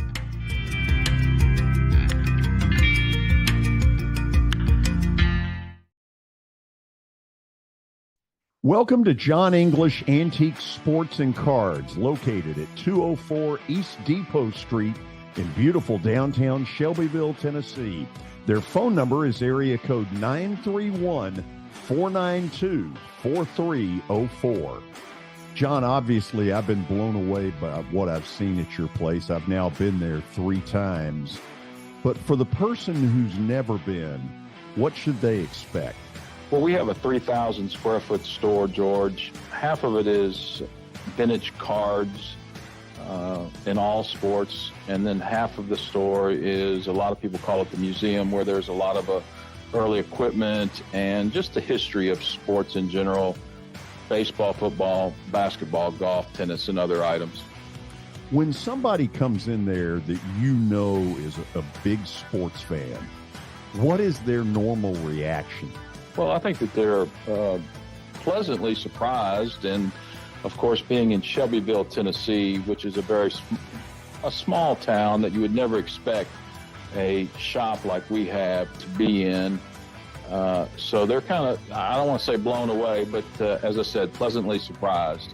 Welcome to John English Antique Sports and Cards, located at 204 East Depot Street in beautiful downtown Shelbyville, Tennessee. Their phone number is area code 931-492-4304. John, obviously, I've been blown away by what I've seen at your place. I've now been there 3 times. But for the person who's never been, what should they expect? Well, we have a 3,000 square foot store, George. Half of it is vintage cards in all sports, and then half of the store is, a lot of people call it the museum, where there's a lot of early equipment and just the history of sports in general: baseball, football, basketball, golf, tennis, and other items. When somebody comes in there that you know is a big sports fan, what is their normal reaction? Well, I think that they're pleasantly surprised, and of course, being in Shelbyville, Tennessee, which is a small town that you would never expect a shop like we have to be in. So they're kind of, I don't want to say blown away, but as I said, pleasantly surprised.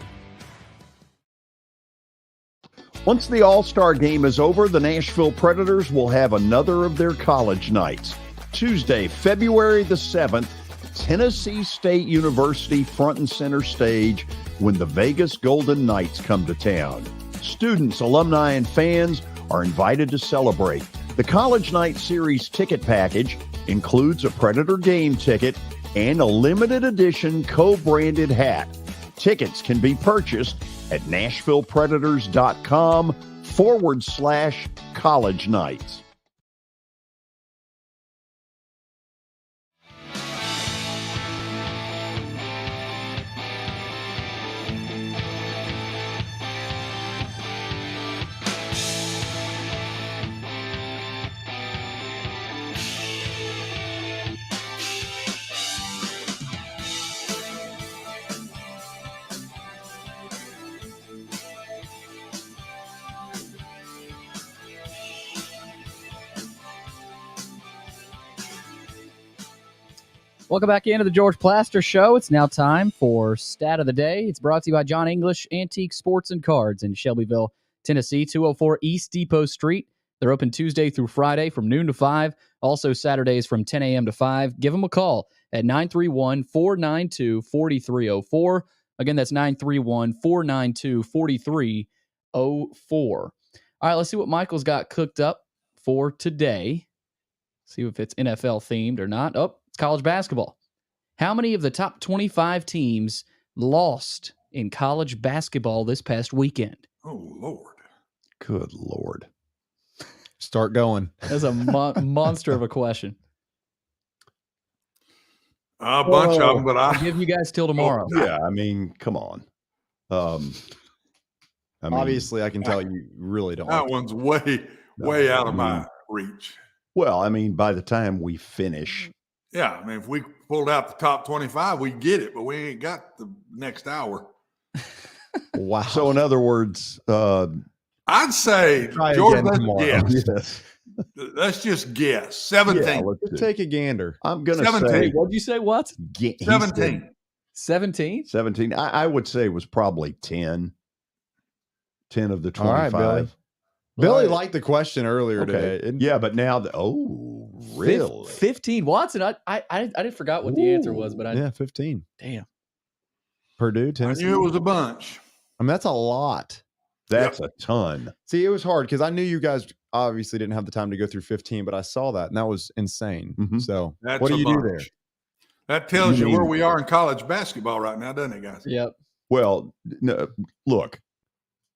Once the All-Star game is over, the Nashville Predators will have another of their college nights. Tuesday, February the 7th, Tennessee State University front and center stage when the Vegas Golden Knights come to town. Students, alumni, and fans are invited to celebrate. The College Night Series ticket package includes a Predator game ticket and a limited edition co-branded hat. Tickets can be purchased at NashvillePredators.com/college nights. Welcome back into the George Plaster Show. It's now time for Stat of the Day. It's brought to you by John English Antique Sports and Cards in Shelbyville, Tennessee, 204 East Depot Street. They're open Tuesday through Friday from noon to 5, also Saturdays from 10 a.m. to 5. Give them a call at 931-492-4304. Again, that's 931-492-4304. All right, let's see what Michael's got cooked up for today. See if it's NFL themed or not. Oh, it's college basketball. How many of the top 25 teams lost in college basketball this past weekend? Oh, Lord. Good Lord. Start going. That's a monster of a question. A bunch of them, but I'll give you guys till tomorrow. Yeah, I mean, come on. Obviously, I can tell you really don't. That one's way out of my reach. Well, I mean, by the time we finish. Yeah, I mean, if we pulled out the top 25, we get it, but we ain't got the next hour. Wow. So, in other words, I'd say, George, let's just guess. 17. Yeah, let's take a gander. I'm going to 17. say. What'd you say, Watson? 17. 17? 17. I would say it was probably 10. 10 of the 25. All right, Billy. Billy liked the question earlier today. Yeah, but now, really? 15. Watson, I forgot what the answer was, but 15. Damn. Purdue, Tennessee. I knew it was a bunch. I mean, that's a lot. That's a ton. See, it was hard because I knew you guys obviously didn't have the time to go through 15, but I saw that, and that was insane. Mm-hmm. So That's what do you do there? That tells you where we are in college basketball right now, doesn't it, guys? Yep. Well, no, look,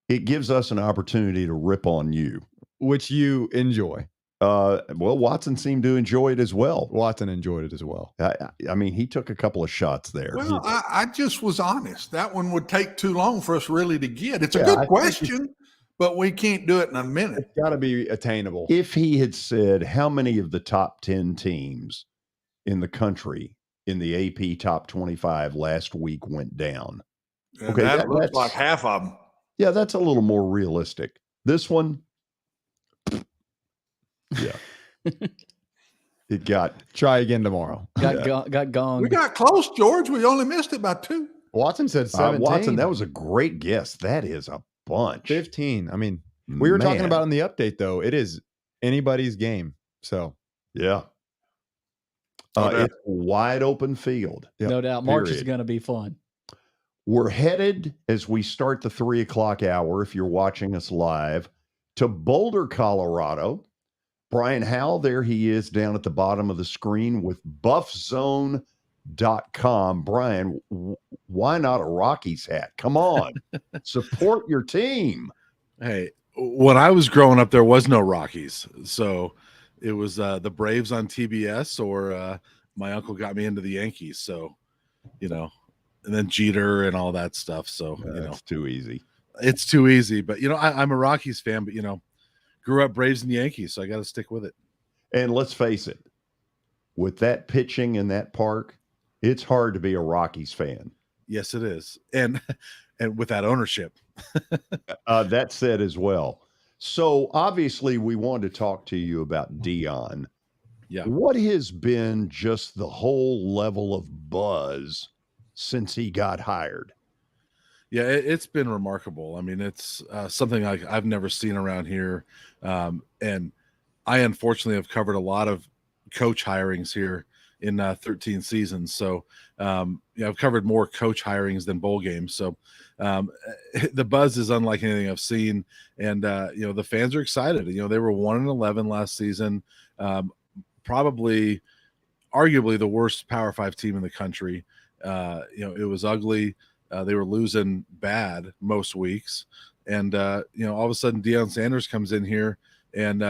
it gives us an opportunity to rip on you. Which you enjoy. Well, Watson seemed to enjoy it as well. Watson enjoyed it as well. I mean, he took a couple of shots there. Well, I just was honest. That one would take too long for us really to get. It's a good question, but we can't do it in a minute. It's got to be attainable. If he had said how many of the top 10 teams in the country in the AP top 25 last week went down, And Okay, that looks that's like half of them. Yeah, that's a little more realistic. This one, yeah. Try again tomorrow. Got gonged. We got close, George. We only missed it by 2. Watson said 17. Watson, that was a great guess. That is a bunch. 15. I mean, we were talking about in the update, though. It is anybody's game. So, yeah. It's a wide open field. No doubt. March is going to be fun. We're headed, as we start the 3 o'clock hour, if you're watching us live, to Boulder, Colorado. Brian Howell, there he is down at the bottom of the screen with buffzone.com. Brian, why not a Rockies hat? Come on. Support your team. Hey, when I was growing up, there was no Rockies. So it was the Braves on TBS, or my uncle got me into the Yankees. So, and then Jeter and all that stuff. So, it's too easy. It's too easy. But, I'm a Rockies fan, but, grew up Braves and Yankees, so I got to stick with it. And let's face it, with that pitching in that park, it's hard to be a Rockies fan. Yes, it is. And with that ownership. That said as well. So obviously we wanted to talk to you about Dion. Yeah. What has been just the whole level of buzz since he got hired? Yeah, it's been remarkable. I mean, it's something I've never seen around here. And I unfortunately have covered a lot of coach hirings here in 13 seasons. So, I've covered more coach hirings than bowl games. So the buzz is unlike anything I've seen. And, the fans are excited. They were 1-11 last season, probably arguably the worst Power 5 team in the country. It was ugly. They were losing bad most weeks. And, all of a sudden Deion Sanders comes in here and,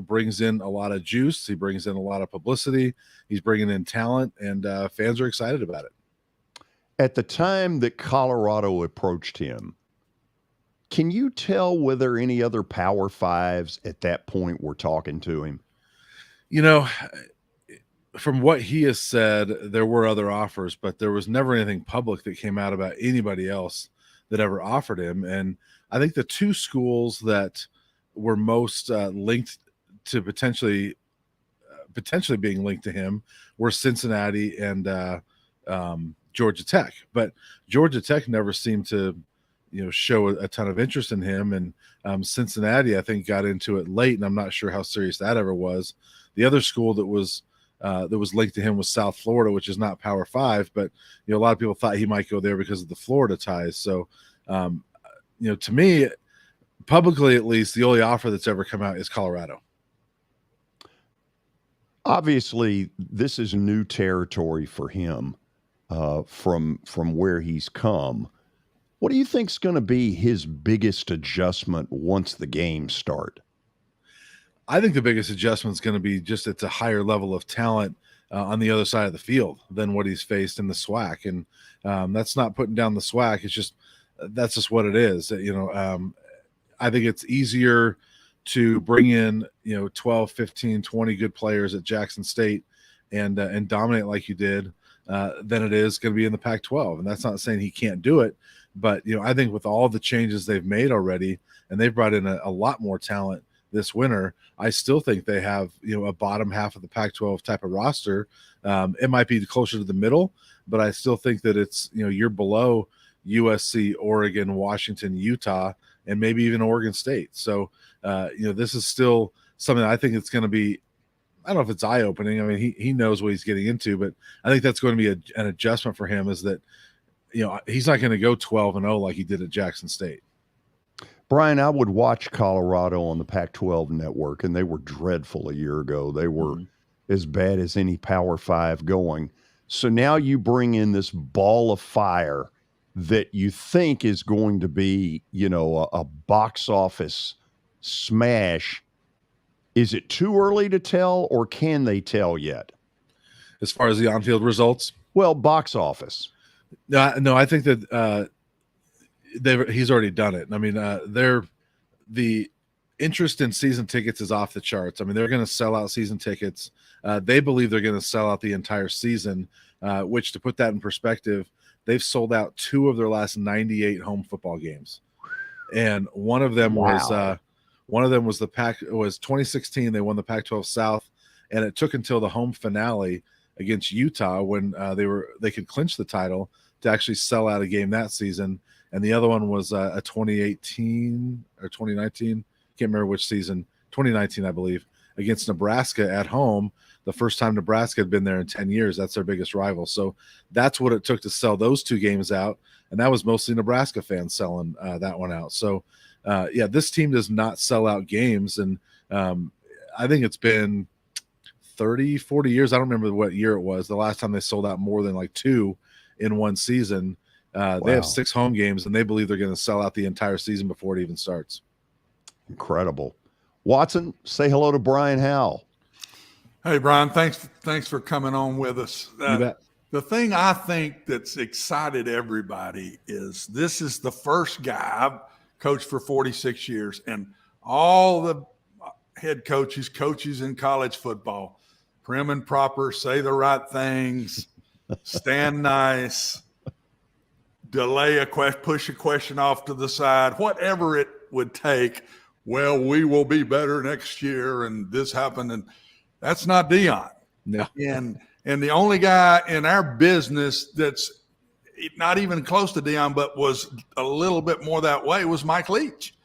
brings in a lot of juice. He brings in a lot of publicity. He's bringing in talent, and fans are excited about it. At the time that Colorado approached him, can you tell whether any other Power 5s at that point were talking to him? From what he has said, there were other offers, but there was never anything public that came out about anybody else that ever offered him. And I think the 2 schools that were most linked to potentially being linked to him were Cincinnati and Georgia Tech. But Georgia Tech never seemed to, show a ton of interest in him. And Cincinnati, I think, got into it late, and I'm not sure how serious that ever was. The other school that was linked to him was South Florida, which is not Power 5, but a lot of people thought he might go there because of the Florida ties. So, to me, publicly at least, the only offer that's ever come out is Colorado. Obviously, this is new territory for him from where he's come. What do you think is going to be his biggest adjustment once the games start? I think the biggest adjustment is going to be just it's a higher level of talent on the other side of the field than what he's faced in the SWAC. And that's not putting down the SWAC. It's just, that's just what it is. I think it's easier to bring in, 12, 15, 20 good players at Jackson State and dominate like you did than it is going to be in the Pac-12. And that's not saying he can't do it, but, I think with all the changes they've made already, and they've brought in a lot more talent this winter, I still think they have, a bottom half of the Pac-12 type of roster. It might be closer to the middle, but I still think that it's, you're below USC, Oregon, Washington, Utah, and maybe even Oregon State. So, this is still something I think it's going to be, I don't know if it's eye-opening. I mean, he knows what he's getting into, but I think that's going to be an adjustment for him, is that, he's not going to go 12-0 like he did at Jackson State. Brian, I would watch Colorado on the Pac-12 network, and they were dreadful a year ago. They were as bad as any Power 5 going. So now you bring in this ball of fire that you think is going to be, a box office smash. Is it too early to tell, or can they tell yet? As far as the on-field results? Well, box office. No, I think that he's already done it. I mean, the interest in season tickets is off the charts. I mean, they're going to sell out season tickets. They believe they're going to sell out the entire season, which, to put that in perspective, they've sold out 2 of their last 98 home football games. And one of them was the Pac. It was 2016. They won the Pac-12 South, and it took until the home finale against Utah when they could clinch the title to actually sell out a game that season. And the other one was a 2018 or 2019. Can't remember which season. 2019, I believe, against Nebraska at home. The first time Nebraska had been there in 10 years. That's their biggest rival. So that's what it took to sell those 2 games out. And that was mostly Nebraska fans selling that one out. So, this team does not sell out games. And I think it's been 30, 40 years. I don't remember what year it was. The last time they sold out more than like 2 in one season. They have 6 home games, and they believe they're going to sell out the entire season before it even starts. Incredible. Watson, say hello to Brian Howell. Hey, Brian, thanks for coming on with us. You bet. The thing I think that's excited everybody is this is the first guy. I've coached for 46 years, and all the head coaches in college football, prim and proper, say the right things, stand nice, delay a question, push a question off to the side, whatever it would take. Well, we will be better next year, and this happened, and that's not Deion. No. And the only guy in our business that's not even close to Deion, but was a little bit more that way, was Mike Leach.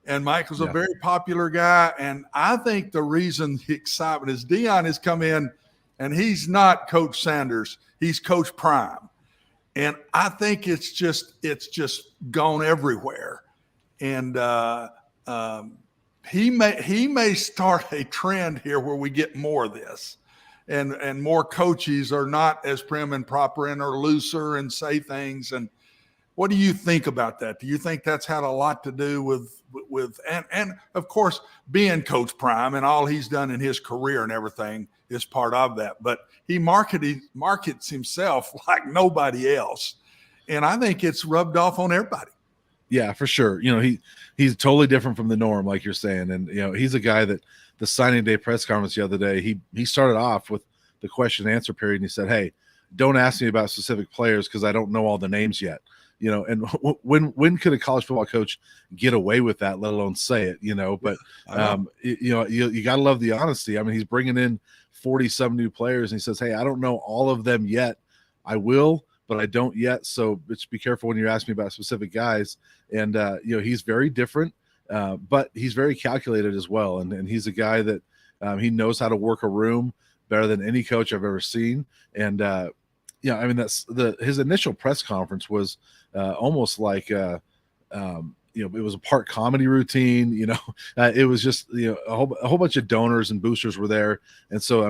And Mike was a very popular guy. And I think the reason the excitement is Deion has come in, and he's not Coach Sanders. He's Coach Prime. And I think it's just gone everywhere. And he may start a trend here where we get more of this. And more coaches are not as prim and proper and are looser and say things. And what do you think about that? Do you think that's had a lot to do with and of course being Coach Prime and all he's done in his career and everything is part of that. But he markets himself like nobody else, and I think it's rubbed off on everybody. Yeah, for sure. He's totally different from the norm, like you're saying, and he's a guy that. The signing day press conference the other day, he started off with the question and answer period, and he said, "Hey, don't ask me about specific players because I don't know all the names yet." And when could a college football coach get away with that, let alone say it? But you got to love the honesty. I mean, he's bringing in 40-some new players, and he says, "Hey, I don't know all of them yet. I will, but I don't yet. So just be careful when you ask me about specific guys." And he's very different. But he's very calculated as well. And he's a guy that he knows how to work a room better than any coach I've ever seen. And, that's his initial press conference was almost like, it was a part comedy routine, it was just, a whole bunch of donors and boosters were there. And so,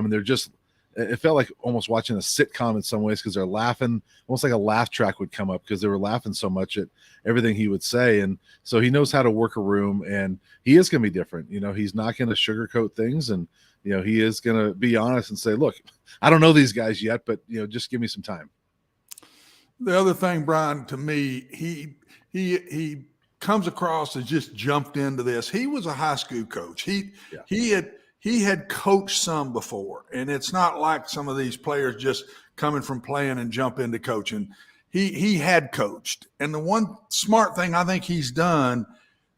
it felt like almost watching a sitcom in some ways because they're laughing, almost like a laugh track would come up because they were laughing so much at everything he would say. And so he knows how to work a room, and he is going to be different. He's not going to sugarcoat things, and, he is going to be honest and say, "Look, I don't know these guys yet, but, just give me some time." The other thing, Brian, to me, he comes across as just jumped into this. He was a high school coach. He had coached some before, and it's not like some of these players just coming from playing and jump into coaching. He had coached. And the one smart thing I think he's done,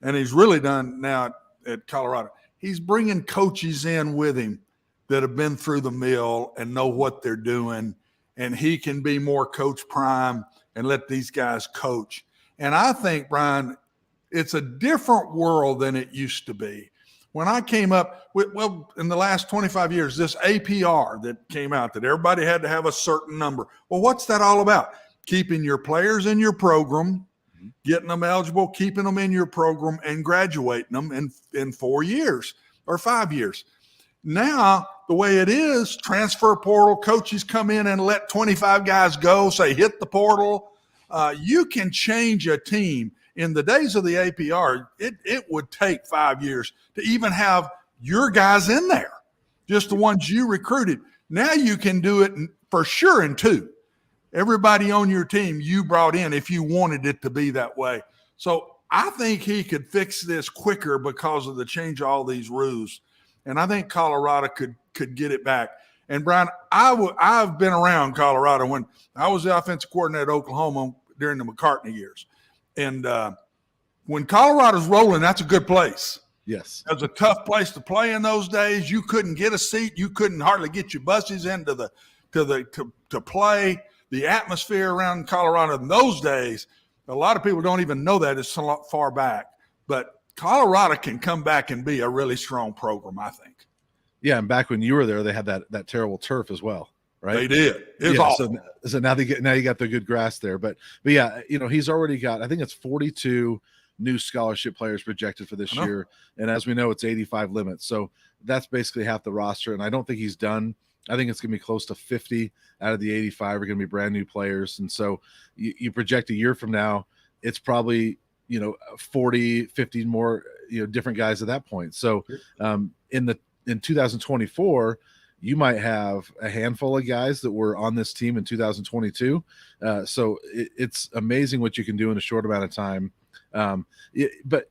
and he's really done now at Colorado, he's bringing coaches in with him that have been through the mill and know what they're doing, and he can be more Coach Prime and let these guys coach. And I think, Brian, it's a different world than it used to be. When I came up in the last 25 years, this APR that came out that everybody had to have a certain number. Well, what's that all about? Keeping your players in your program, getting them eligible, keeping them in your program, and graduating them in 4 years or 5 years. Now, the way it is, transfer portal, coaches come in and let 25 guys go, say hit the portal. You can change a team. In the days of the APR, it would take 5 years to even have your guys in there, just the ones you recruited. Now you can do it for sure in 2. Everybody on your team you brought in if you wanted it to be that way. So I think he could fix this quicker because of the change of all these rules. And I think Colorado could get it back. And Brian, I've been around Colorado when I was the offensive coordinator at Oklahoma during the McCartney years. And when Colorado's rolling, that's a good place. Yes. It was a tough place to play in those days. You couldn't get a seat. You couldn't hardly get your buses into to play. The atmosphere around Colorado in those days, a lot of people don't even know that. It's a lot far back. But Colorado can come back and be a really strong program, I think. Yeah, and back when you were there, they had that terrible turf as well, right? They did. It was awful. So now you got the good grass there. But yeah, he's already got, I think it's 42 new scholarship players projected for this year. And as we know, it's 85 limits. So that's basically half the roster. And I don't think he's done. I think it's going to be close to 50 out of the 85 are going to be brand new players. And so you project a year from now, it's probably, 40, 50 more, different guys at that point. So in 2024, you might have a handful of guys that were on this team in 2022. So it's amazing what you can do in a short amount of time. But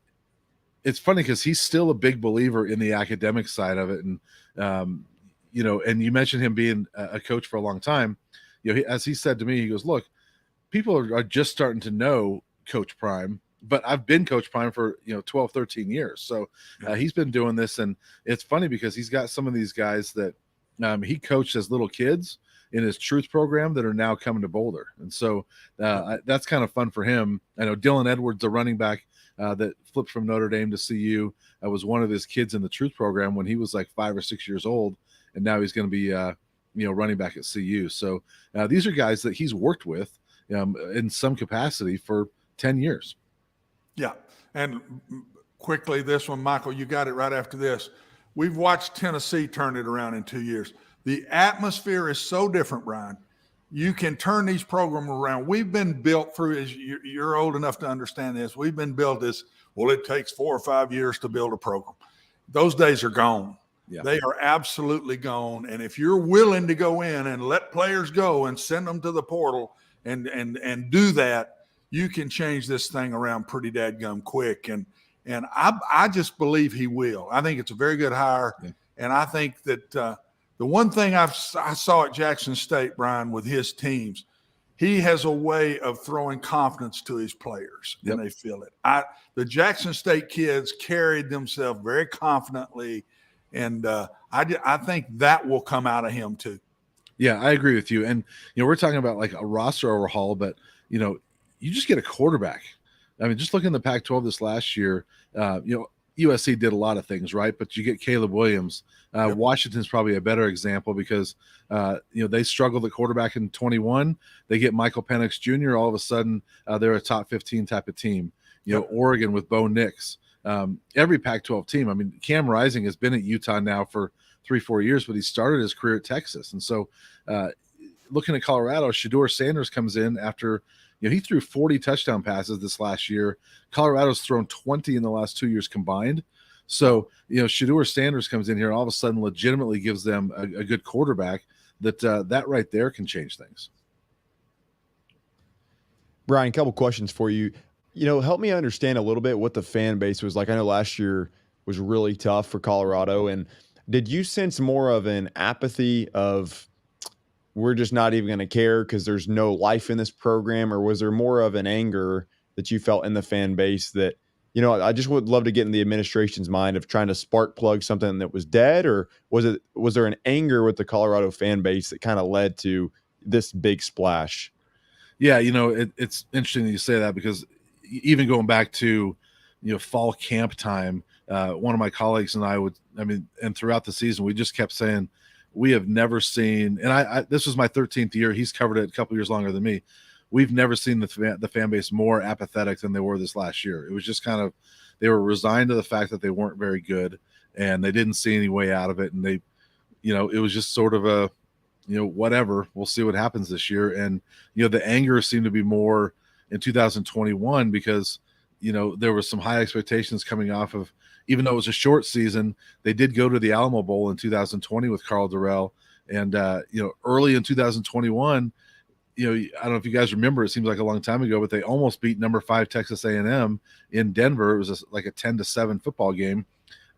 it's funny because he's still a big believer in the academic side of it. And, and you mentioned him being a coach for a long time. As he said to me, he goes, look, people are just starting to know Coach Prime, but I've been Coach Prime for, 12, 13 years. So he's been doing this. And it's funny because he's got some of these guys that he coached as little kids in his truth program that are now coming to Boulder. And so that's kind of fun for him. I know Dylan Edwards, the running back that flipped from Notre Dame to CU, was one of his kids in the truth program when he was like 5 or 6 years old. And now he's going to be, running back at CU. So these are guys that he's worked with in some capacity for 10 years. Yeah. And quickly, this one, Michael, you got it right after this. We've watched Tennessee turn it around in 2 years. The atmosphere is so different, Brian. You can turn these programs around. We've been built through, as you're old enough to understand this, we've been built as, well, it takes 4 or 5 years to build a program. Those days are gone. Yeah. They are absolutely gone. And if you're willing to go in and let players go and send them to the portal and do that, you can change this thing around pretty dadgum quick. And I just believe he will. I think it's a very good hire. Yeah. And I think that the one thing I saw at Jackson State, Brian, with his teams, he has a way of throwing confidence to his players, and they feel it. The Jackson State kids carried themselves very confidently, and I think that will come out of him too. Yeah, I agree with you. And, we're talking about like a roster overhaul, but, you just get a quarterback. I mean, just looking at the Pac-12 this last year, USC did a lot of things, right? But you get Caleb Williams. Washington's probably a better example because, they struggled at quarterback in 21. They get Michael Penix Jr. All of a sudden, they're a top 15 type of team. Oregon with Bo Nix. Every Pac-12 team. I mean, Cam Rising has been at Utah now for 3-4 years, but he started his career at Texas. And so looking at Colorado, Shedeur Sanders comes in after – he threw 40 touchdown passes this last year. Colorado's thrown 20 in the last 2 years combined. So, Shedeur Sanders comes in here and all of a sudden legitimately gives them a good quarterback that right there can change things. Brian, a couple questions for you. Help me understand a little bit what the fan base was like. I know last year was really tough for Colorado. And did you sense more of an apathy of we're just not even going to care because there's no life in this program? Or was there more of an anger that you felt in the fan base that, I just would love to get in the administration's mind of trying to spark plug something that was dead? Or was there an anger with the Colorado fan base that kind of led to this big splash? Yeah, it's interesting that you say that because even going back to, fall camp time, one of my colleagues and I and throughout the season, we just kept saying, we have never seen, and I this was my 13th year. He's covered it a couple years longer than me. We've never seen the fan base more apathetic than they were this last year. It was just kind of, they were resigned to the fact that they weren't very good and they didn't see any way out of it. And they, it was just sort of a, whatever, we'll see what happens this year. And, the anger seemed to be more in 2021 because, there were some high expectations coming off of, even though it was a short season, they did go to the Alamo Bowl in 2020 with Carl Durrell. And, early in 2021, I don't know if you guys remember, it seems like a long time ago, but they almost beat number 5 Texas A&M in Denver. It was like a 10-7 football game.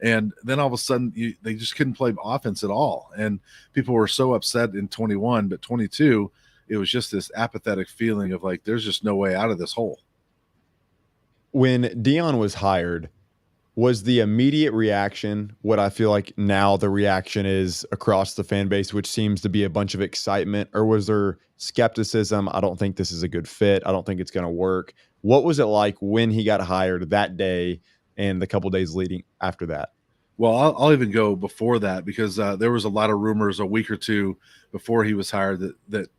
And then all of a sudden, they just couldn't play offense at all. And people were so upset in 21, but 22, it was just this apathetic feeling of like, there's just no way out of this hole. When Deion was hired, was the immediate reaction what I feel like now the reaction is across the fan base, which seems to be a bunch of excitement, or was there skepticism? I don't think this is a good fit. I don't think it's going to work. What was it like when he got hired that day and the couple days leading after that? Well, I'll even go before that, because there was a lot of rumors a week or two before he was hired that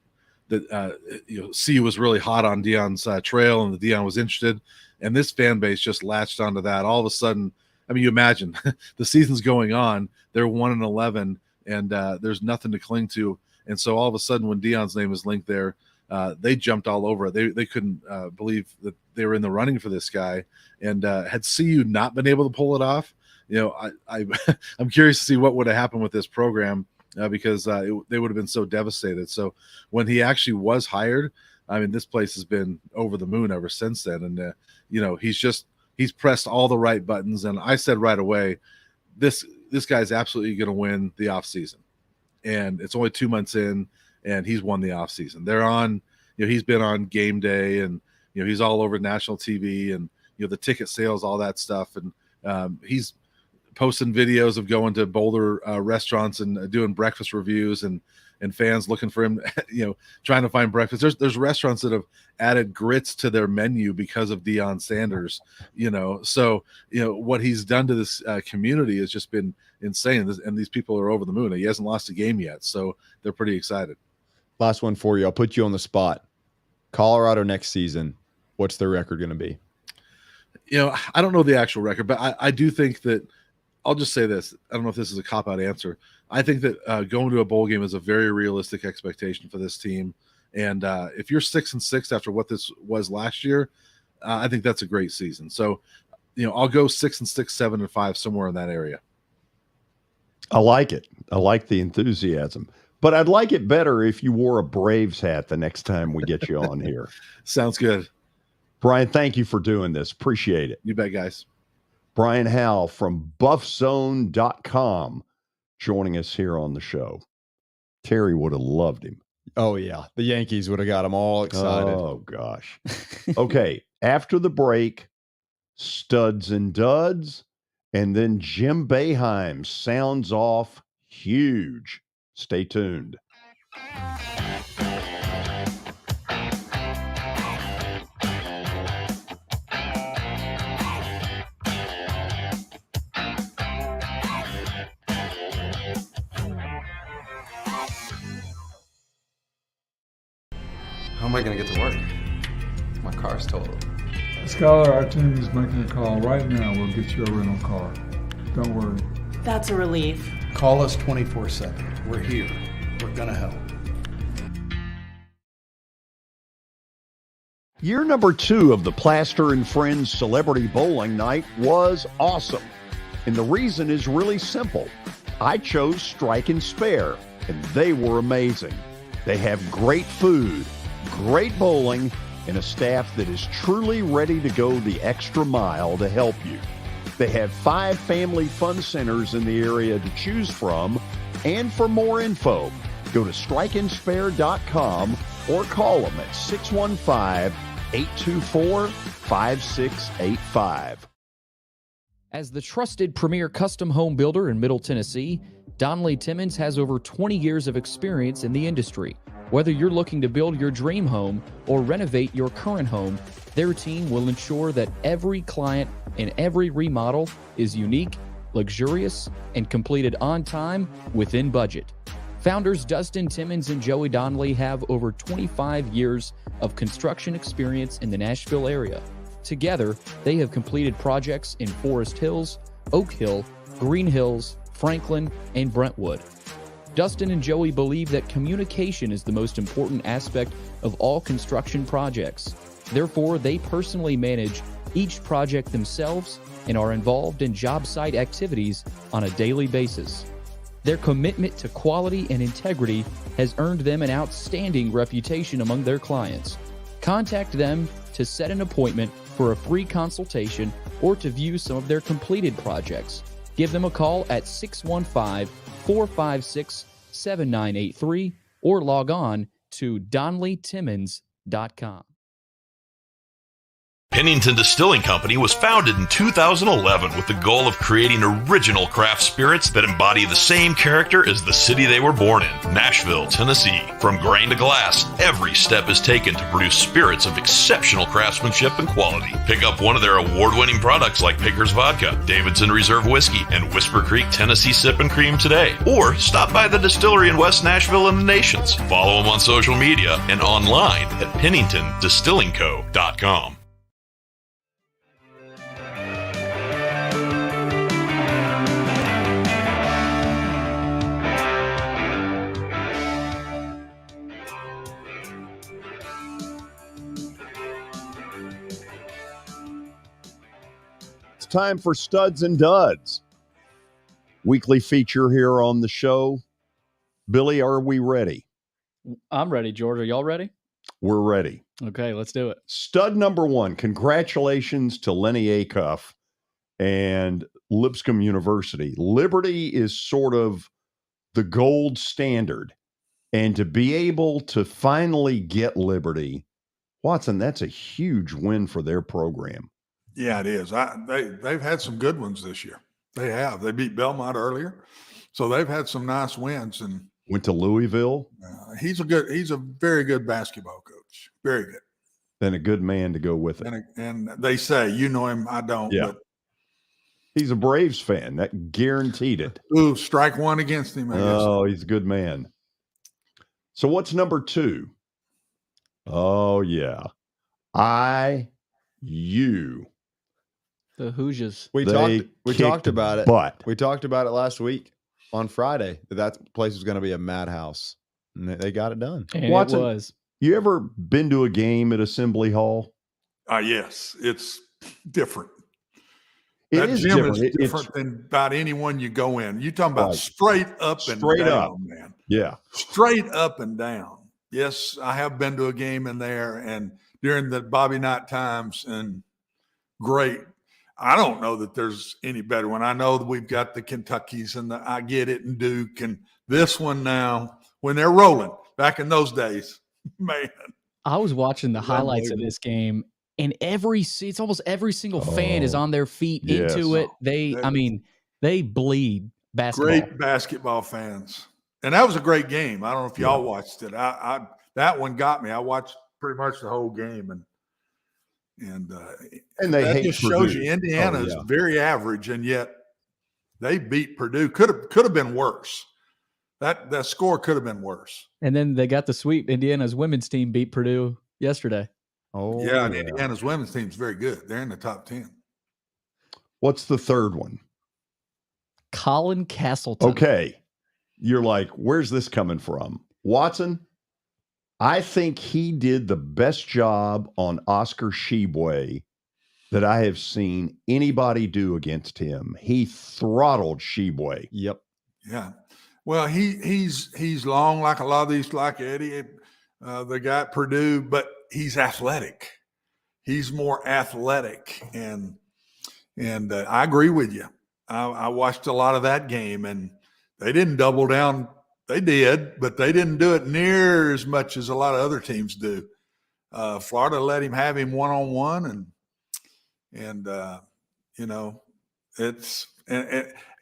C was really hot on Deion's trail, and that Deion was interested. And this fan base just latched onto that. All of a sudden, I mean, you imagine the season's going on, they're 1-11, and there's nothing to cling to. And so all of a sudden, when Deion's name is linked there, they jumped all over it. They couldn't believe that they were in the running for this guy. And had CU not been able to pull it off, I'm curious to see what would have happened with this program, because they would have been so devastated. So when he actually was hired, I mean, this place has been over the moon ever since then. And, he's pressed all the right buttons. And I said right away, this guy's absolutely going to win the offseason. And it's only 2 months in, and he's won the offseason. They're on, he's been on game day, and, he's all over national TV, and, the ticket sales, all that stuff. And he's posting videos of going to Boulder restaurants and doing breakfast reviews, and fans looking for him, trying to find breakfast. There's restaurants that have added grits to their menu because of Deion Sanders, So, what he's done to this community has just been insane. And these people are over the moon. He hasn't lost a game yet, so they're pretty excited. Last one for you. I'll put you on the spot. Colorado next season, what's their record going to be? I don't know the actual record, but I do think that, I'll just say this. I don't know if this is a cop-out answer. I think that going to a bowl game is a very realistic expectation for this team. And if you're 6-6 after what this was last year, I think that's a great season. So, I'll go 6-6, 7-5, somewhere in that area. I like it. I like the enthusiasm. But I'd like it better if you wore a Braves hat the next time we get you on here. Sounds good. Brian, thank you for doing this. Appreciate it. You bet, guys. Brian Howell from buffzone.com joining us here on the show. Terry would have loved him. Oh, yeah. The Yankees would have got them all excited. Oh, gosh. Okay. After the break, studs and duds, and then Jim Boeheim sounds off huge. Stay tuned. How am I going to get to work? My car's totaled. Scholar, our team is making a call right now. We'll get you a rental car. Don't worry. That's a relief. Call us 24/7. We're here. We're going to help. Year number 2 of the Plaster and Friends Celebrity Bowling Night was awesome. And the reason is really simple. I chose Strike and Spare, and they were amazing. They have great food, great bowling, and a staff that is truly ready to go the extra mile to help you. They have 5 family fun centers in the area to choose from, and for more info, go to strikeandspare.com or call them at 615-824-5685. As the trusted premier custom home builder in Middle Tennessee, Donley Timmons has over 20 years of experience in the industry. Whether you're looking to build your dream home or renovate your current home, their team will ensure that every client and every remodel is unique, luxurious, and completed on time within budget. Founders Dustin Timmons and Joey Donley have over 25 years of construction experience in the Nashville area. Together, they have completed projects in Forest Hills, Oak Hill, Green Hills, Franklin, and Brentwood. Dustin and Joey believe that communication is the most important aspect of all construction projects. Therefore, they personally manage each project themselves and are involved in job site activities on a daily basis. Their commitment to quality and integrity has earned them an outstanding reputation among their clients. Contact them to set an appointment for a free consultation or to view some of their completed projects. Give them a call at 615-456-7983 or log on to DonleyTimmons.com. Pennington Distilling Company was founded in 2011 with the goal of creating original craft spirits that embody the same character as the city they were born in, Nashville, Tennessee. From grain to glass, every step is taken to produce spirits of exceptional craftsmanship and quality. Pick up one of their award-winning products like Pickers Vodka, Davidson Reserve Whiskey, and Whisper Creek Tennessee Sip and Cream today. Or stop by the distillery in West Nashville and the Nations. Follow them on social media and online at PenningtonDistillingCo.com. Time for Studs and Duds. Weekly feature here on the show. Billy, are we ready? I'm ready, George. Are y'all ready? We're ready. Okay, let's do it. Stud number one. Congratulations to Lenny Acuff and Lipscomb University. Liberty is sort of the gold standard. And to be able to finally get Liberty, Watson, that's a huge win for their program. Yeah, it is. They've had some good ones this year. They have. They beat Belmont earlier, so they've had some nice wins. And went to Louisville. He's a very good basketball coach. Very good. And a good man to go with it. And they say, you know him, I don't. Yeah. But he's a Braves fan. That guaranteed it. Ooh, strike one against him. I guess. Oh, he's a good man. So what's number two? Oh yeah, IU. The Hoosiers. We talked about it. But we talked about it last week on Friday that place was going to be a madhouse, and they got it done. And Watson, it was. You ever been to a game at Assembly Hall? Yes, it's different. It That is gym different. is different than about anyone you go in. You're talking about straight up and down, man. Yeah. Straight up and down. Yes, I have been to a game in there and during the Bobby Knight times, and great. I don't know that there's any better one. I know that we've got the Kentuckys and the I Get It and Duke, and this one now, when they're rolling, back in those days, man. I was watching the highlights of this game, and it's almost every single fan is on their feet into it. They bleed basketball. Great basketball fans. And that was a great game. I don't know if y'all watched it. That one got me. I watched pretty much the whole game, and they that hate just shows Purdue. you Indiana is very average, and yet they beat Purdue. Could have been worse. That score could have been worse. And then they got the sweep. Indiana's women's team beat Purdue yesterday. Oh, yeah, and Indiana's women's team is very good. They're in the top 10. What's the third one? Colin Castleton. Okay. You're like, where's this coming from? Watson, I think he did the best job on Oscar Sheboy that I have seen anybody do against him. He throttled Sheboy. Yep. Yeah. Well, he's long like a lot of these, like Eddie, the guy at Purdue, but he's athletic. He's more athletic, and I agree with you. I watched a lot of that game, and they didn't double down. They did, but they didn't do it near as much as a lot of other teams do. Florida let him have him one-on-one, and it's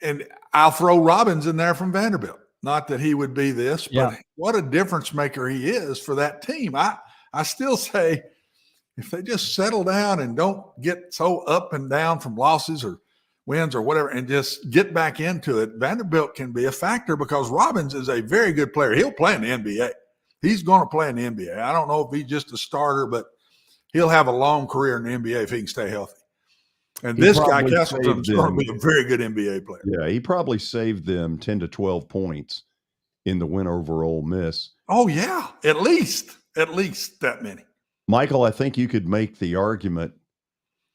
and I'll throw Robbins in there from Vanderbilt. Not that he would be this, but what a difference maker he is for that team. I still say if they just settle down and don't get so up and down from losses or wins or whatever, and just get back into it, Vanderbilt can be a factor because Robbins is a very good player. He'll play in the NBA. He's going to play in the NBA. I don't know if he's just a starter, but he'll have a long career in the NBA if he can stay healthy. And this guy, Castleton's going to be a very good NBA player. Yeah, he probably saved them 10 to 12 points in the win over Ole Miss. Oh, yeah, at least that many. Michael, I think you could make the argument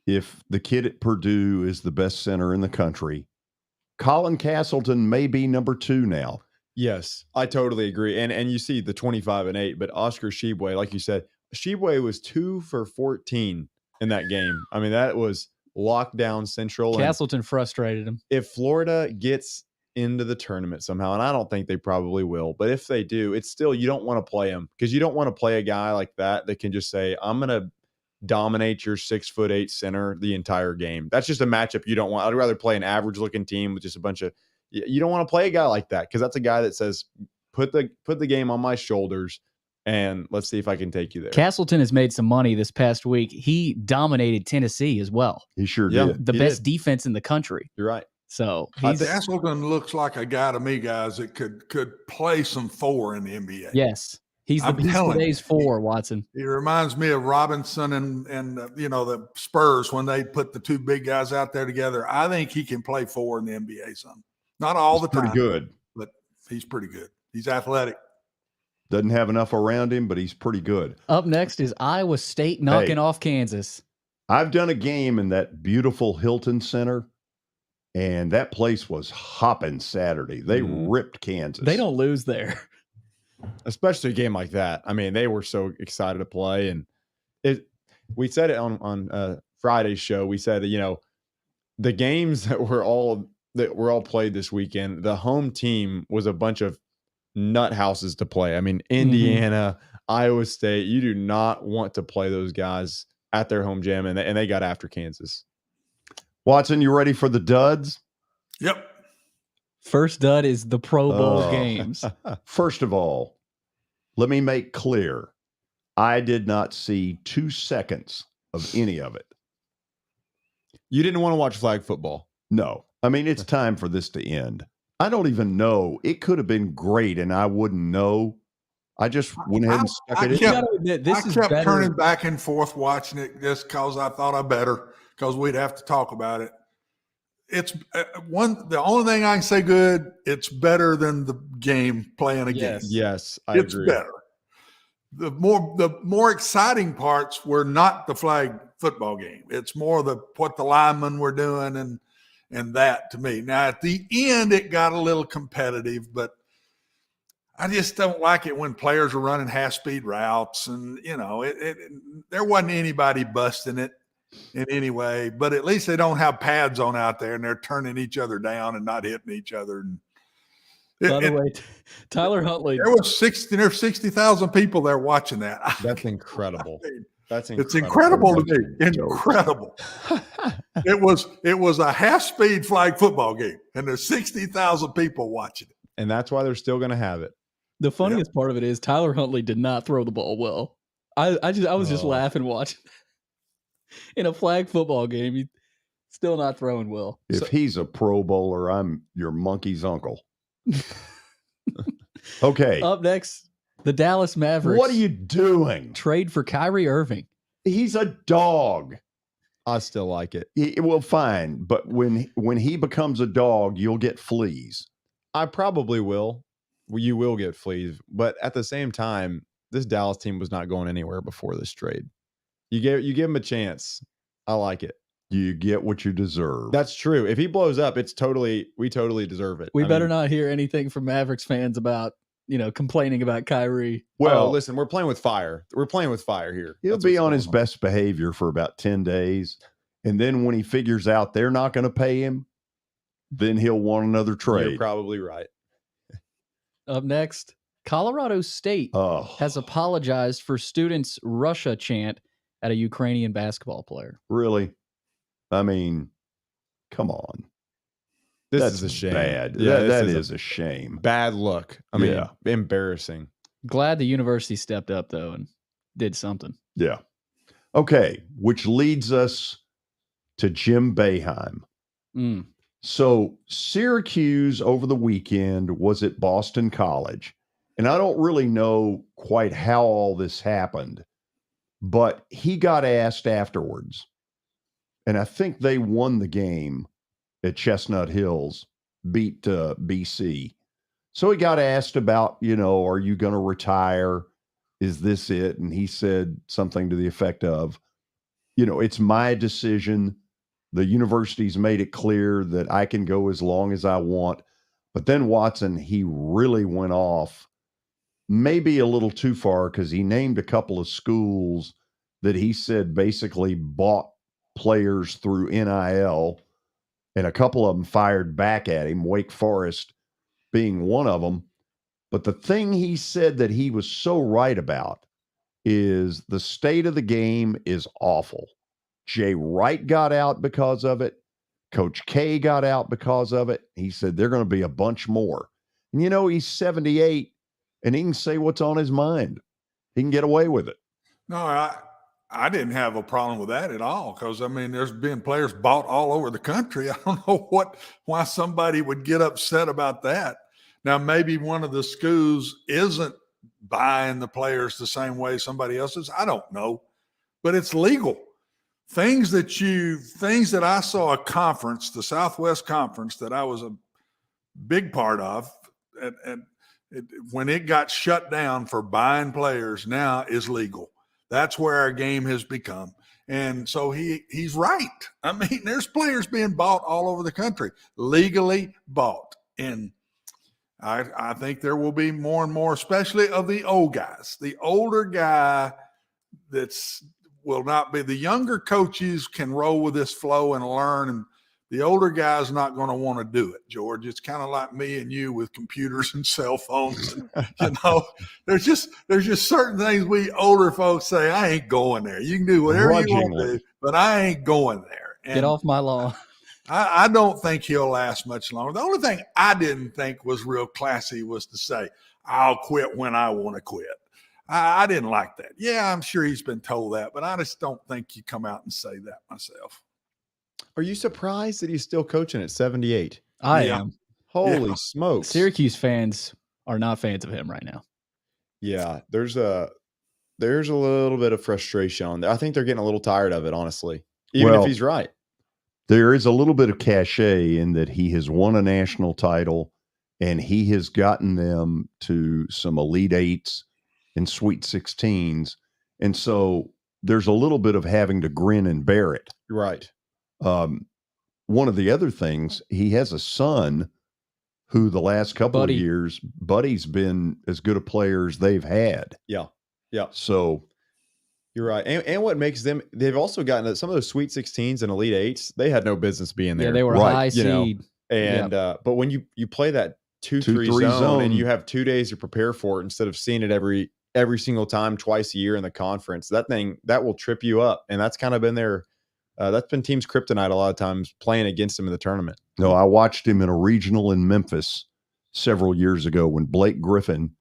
if the kid at Purdue is the best center in the country, Colin Castleton may be number 2 now. Yes, I totally agree. And you see the 25-8, but Oscar Sheboy, like you said, Sheboy was 2 for 14 in that game. I mean, that was lockdown Central. Castleton frustrated him. If Florida gets into the tournament somehow, and I don't think they probably will, but if they do, it's still, you don't want to play them because you don't want to play a guy like that can just say, I'm going to dominate your 6'8" center the entire game. That's just a matchup you don't want. I'd rather play an average looking team with just a bunch of, you don't want to play a guy like that because that's a guy that says, put the game on my shoulders and let's see if I can take you there. Castleton has made some money this past week. He dominated Tennessee as well. He sure did. The best defense in the country. You're right. So Castleton looks like a guy to me, guys, that could play some 4 in the NBA. Yes. He's today's 4, Watson. He reminds me of Robinson and the Spurs when they put the 2 big guys out there together. I think he can play 4 in the NBA. Some, not all the time. Pretty good, but he's pretty good. He's athletic. Doesn't have enough around him, but he's pretty good. Up next is Iowa State knocking off Kansas. I've done a game in that beautiful Hilton Center, and that place was hopping Saturday. They ripped Kansas. They don't lose there. Especially a game like that. I mean, they were so excited to play, and we said it on Friday's show. We said, the games that were all played this weekend, the home team was a bunch of nut houses to play. I mean, Indiana, Iowa State, you do not want to play those guys at their home gym, and they got after Kansas. Watson, you ready for the duds? Yep. First dud is the Pro Bowl games. First of all, let me make clear, I did not see 2 seconds of any of it. You didn't want to watch flag football? No. I mean, it's time for this to end. I don't even know. It could have been great, and I wouldn't know. I just went ahead and stuck it in. I kept turning back and forth watching it just because I thought I better, because we'd have to talk about it. It's the only thing I can say good, it's better than the game playing a game. Yes, I agree. It's better. The more exciting parts were not the flag football game. It's more what the linemen were doing and that to me. Now at the end it got a little competitive, but I just don't like it when players are running half-speed routes and there wasn't anybody busting it in any way, but at least they don't have pads on out there and they're turning each other down and not hitting each other. By the way, Tyler Huntley. There was 60,000 people there watching that. That's incredible. That's incredible. It's incredible to me. Incredible. It was a half-speed flag football game, and there's 60,000 people watching it. And that's why they're still going to have it. The funniest part of it is Tyler Huntley did not throw the ball well. I was just laughing watching. In a flag football game, he's still not throwing well. If he's a Pro Bowler, I'm your monkey's uncle. Okay. Up next, the Dallas Mavericks. What are you doing? Trade for Kyrie Irving. He's a dog. I still like it. Well, fine. But when he becomes a dog, you'll get fleas. I probably will. You will get fleas. But at the same time, this Dallas team was not going anywhere before this trade. You give him a chance. I like it. You get what you deserve. That's true. If he blows up, we totally deserve it. We better not hear anything from Mavericks fans about, complaining about Kyrie. Well, listen, we're playing with fire. We're playing with fire here. He'll be on his best behavior for about 10 days. And then when he figures out they're not going to pay him, then he'll want another trade. You're probably right. Up next, Colorado State has apologized for students' Russia chant at a Ukrainian basketball player. Really? I mean, come on. That's a shame. Bad. Yeah, that is a shame. Bad look. I mean, embarrassing. Glad the university stepped up, though, and did something. Yeah. Okay, which leads us to Jim Boeheim. So Syracuse over the weekend was at Boston College. And I don't really know quite how all this happened, but he got asked afterwards. And I think they won the game at Chestnut Hills, beat BC. So he got asked about, are you going to retire? Is this it? And he said something to the effect of, it's my decision. The university's made it clear that I can go as long as I want. But then Watson, he really went off, maybe a little too far, because he named a couple of schools that he said basically bought players through NIL, and a couple of them fired back at him, Wake Forest being one of them. But the thing he said that he was so right about is the state of the game is awful. Jay Wright got out because of it. Coach K got out because of it. He said they're going to be a bunch more. And he's 78 and he can say what's on his mind. He can get away with it. No, I didn't have a problem with that at all because, there's been players bought all over the country. I don't know why somebody would get upset about that. Now, maybe one of the schools isn't buying the players the same way somebody else is. I don't know, but it's legal. Things that I saw a conference, the Southwest Conference, that I was a big part of, and when it got shut down for buying players, now is legal. That's where our game has become. And so he's right. There's players being bought all over the country, legally bought. And I think there will be more and more, especially of the old guys. The older guy will not be. The younger coaches can roll with this flow and learn, and the older guy's not going to want to do it, George. It's kind of like me and you with computers and cell phones. There's just certain things we older folks say, I ain't going there. You can do whatever you want to do, but I ain't going there. And get off my lawn. I don't think he'll last much longer. The only thing I didn't think was real classy was to say, I'll quit when I want to quit. I didn't like that. Yeah, I'm sure he's been told that, but I just don't think you come out and say that myself. Are you surprised that he's still coaching at 78? I am. Holy smokes. Syracuse fans are not fans of him right now. Yeah, there's a little bit of frustration on there. I think they're getting a little tired of it, honestly, even if he's right. There is a little bit of cachet in that he has won a national title and he has gotten them to some Elite Eights and Sweet 16s. And so there's a little bit of having to grin and bear it. Right. One of the other things, he has a son who the last couple of years, Buddy's been as good a player as they've had. Yeah. Yeah. So you're right. And what makes them, they've also gotten some of those Sweet 16s and Elite Eights, they had no business being there. Yeah, they were high seed. And but when you play that 2-3 zone and you have 2 days to prepare for it instead of seeing it every single time twice a year in the conference, that will trip you up. And that's kind of been that's been teams' kryptonite a lot of times, playing against them in the tournament. No, I watched him in a regional in Memphis several years ago when Blake Griffin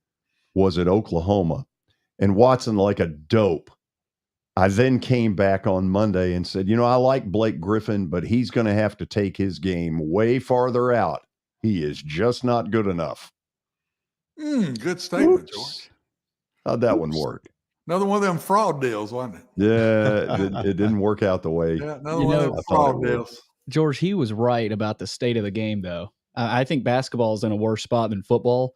was at Oklahoma, and Watson, like a dope. I then came back on Monday and said, I like Blake Griffin, but he's going to have to take his game way farther out. He is just not good enough. Good statement, George. How'd that one work? Another one of them fraud deals, wasn't it? Yeah, it didn't work out the way. Yeah, another one of them fraud deals. George, he was right about the state of the game, though. I think basketball is in a worse spot than football.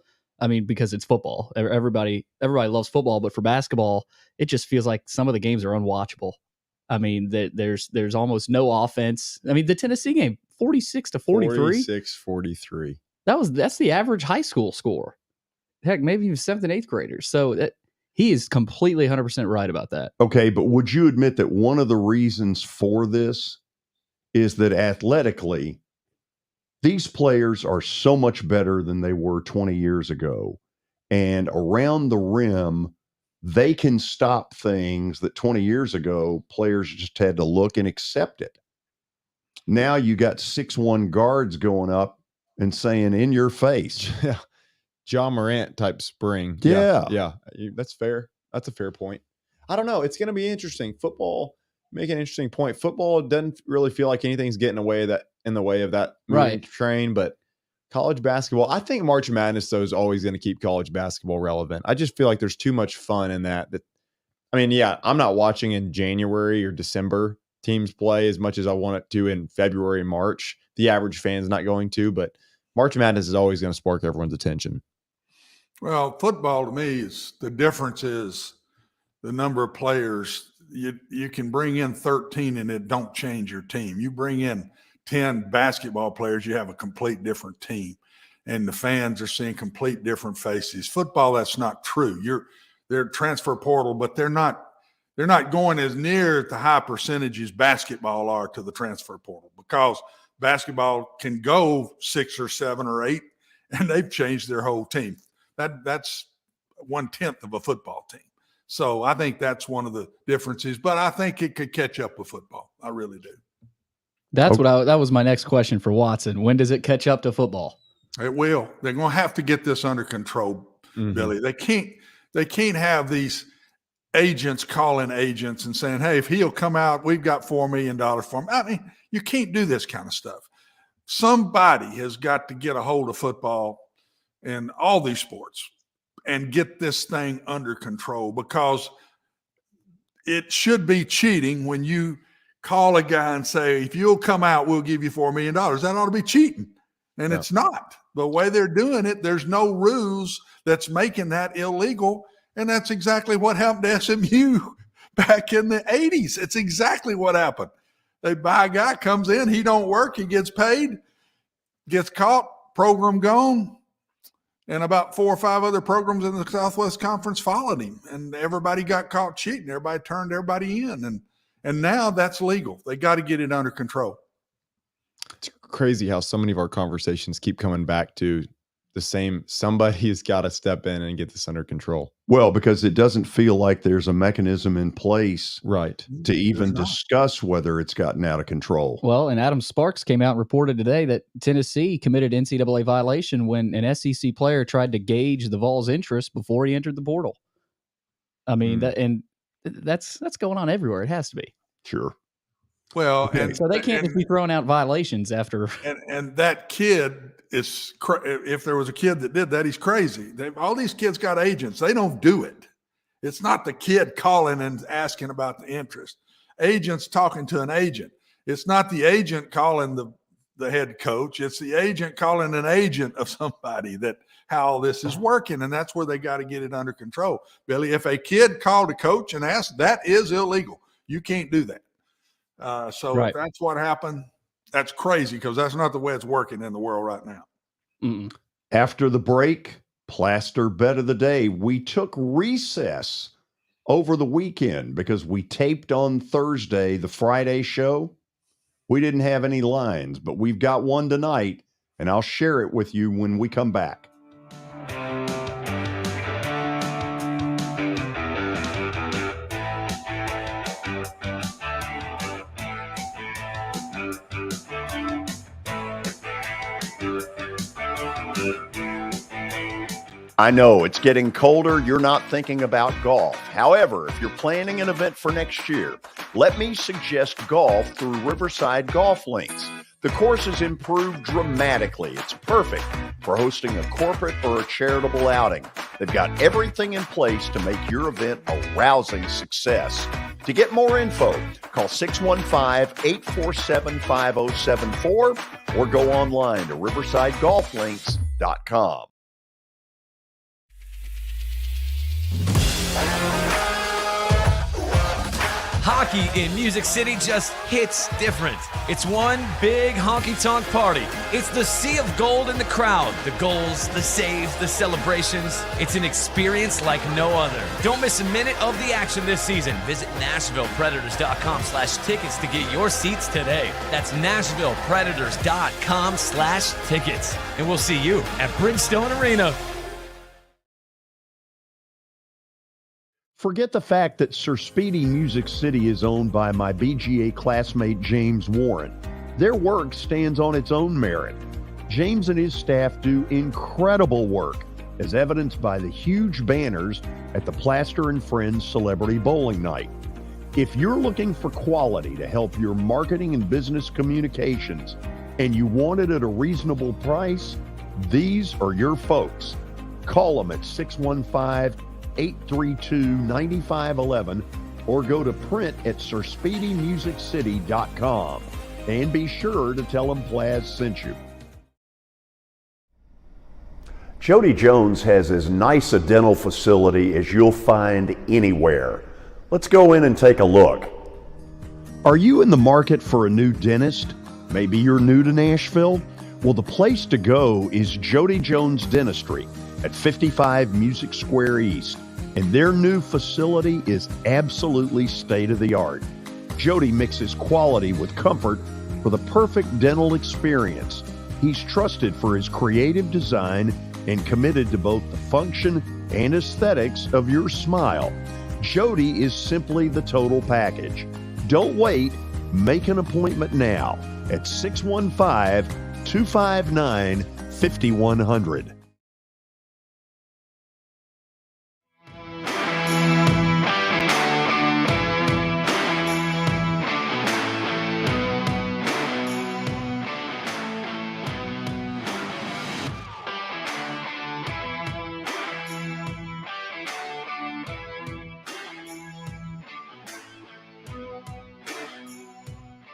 Because it's football. Everybody loves football, but for basketball, it just feels like some of the games are unwatchable. There's almost no offense. The Tennessee game, 46-43. 46-43. That's the average high school score. Heck, maybe even 7th and 8th graders. So he is completely 100% right about that. Okay, but would you admit that one of the reasons for this is that athletically, these players are so much better than they were 20 years ago. And around the rim, they can stop things that 20 years ago, players just had to look and accept it. Now you got 6'1" guards going up and saying, in your face. Yeah. John Morant type spring. Yeah. That's fair. That's a fair point. I don't know. It's going to be interesting. Football, make an interesting point. Football doesn't really feel like anything's getting in the way of that train, but college basketball, I think March Madness though is always going to keep college basketball relevant. I just feel like there's too much fun in that. I'm not watching in January or December teams play as much as I want it to in February and March. The average fan's not going to, but March Madness is always going to spark everyone's attention. Well, football to me the difference is the number of players. You can bring in 13 and it don't change your team. You bring in 10 basketball players, you have a complete different team. And the fans are seeing complete different faces. Football, that's not true. They're transfer portal, but they're not they're not going as near at the high percentages basketball are to the transfer portal, because basketball can go 6 or 7 or 8, and they've changed their whole team. That's 1/10 of a football team. So I think that's one of the differences, but I think it could catch up with football. I really do. That was my next question for Watson. When does it catch up to football? It will. They're going to have to get this under control, Billy. They can't have these agents calling agents and saying, hey, if he'll come out, we've got $4 million for him. I mean, you can't do this kind of stuff. Somebody has got to get a hold of football and all these sports and get this thing under control, because it should be cheating when you call a guy and say, if you'll come out, we'll give you $4 million. That ought to be cheating. And It's not. The way they're doing it, there's no rules that's making that illegal. And that's exactly what happened to SMU back in the 80s. It's exactly what happened. They buy a guy, comes in, he don't work, he gets paid, gets caught, program gone. And about 4 or 5 other programs in the Southwest Conference followed him. And everybody got caught cheating. Everybody turned everybody in. And now that's legal. They got to get it under control. It's crazy how so many of our conversations keep coming back to the same. Somebody's got to step in and get this under control. Well, because it doesn't feel like there's a mechanism in place, right, to even discuss whether it's gotten out of control. Well, and Adam Sparks came out and reported today that Tennessee committed NCAA violation when an SEC player tried to gauge the Vols' interest before he entered the portal. I mean, that's going on everywhere. It has to be. Sure. Well, so they can't just be throwing out violations after. And that kid is, if there was a kid that did that, he's crazy. All these kids got agents. They don't do it. It's not the kid calling and asking about the interest. Agents talking to an agent. It's not the agent calling the head coach. It's the agent calling an agent of somebody, that how all this is working. And that's where they got to get it under control. Billy, if a kid called a coach and asked, that is illegal. You can't do that. If that's what happened, that's crazy, because that's not the way it's working in the world right now. Mm-mm. After the break, Plaster Bet of the Day. We took recess over the weekend because we taped on Thursday, the Friday show. We didn't have any lines, but we've got one tonight, and I'll share it with you when we come back. I know it's getting colder. You're not thinking about golf. However, if you're planning an event for next year, let me suggest golf through Riverside Golf Links. The course has improved dramatically. It's perfect for hosting a corporate or a charitable outing. They've got everything in place to make your event a rousing success. To get more info, call 615-847-5074 or go online to riversidegolflinks.com. Hockey in Music City just hits different. It's one big honky-tonk party. It's the sea of gold in the crowd. The goals, the saves, the celebrations. It's an experience like no other. Don't miss a minute of the action this season. Visit NashvillePredators.com/tickets to get your seats today. That's NashvillePredators.com/tickets. And we'll see you at Bridgestone Arena. Forget the fact that Sir Speedy Music City is owned by my BGA classmate James Warren. Their work stands on its own merit. James and his staff do incredible work, as evidenced by the huge banners at the Plaster and Friends Celebrity Bowling Night. If you're looking for quality to help your marketing and business communications, and you want it at a reasonable price, these are your folks. Call them at 615-832-9511 or go to print at sirspeedymusiccity.com. And be sure to tell them Plaz sent you. Jody Jones has as nice a dental facility as you'll find anywhere. Let's go in and take a look. Are you in the market for a new dentist? Maybe you're new to Nashville? Well, the place to go is Jody Jones Dentistry at 55 Music Square East. and their new facility is absolutely state-of-the-art. Jody mixes quality with comfort for the perfect dental experience. He's trusted for his creative design and committed to both the function and aesthetics of your smile. Jody is simply the total package. Don't wait. Make an appointment now at 615-259-5100.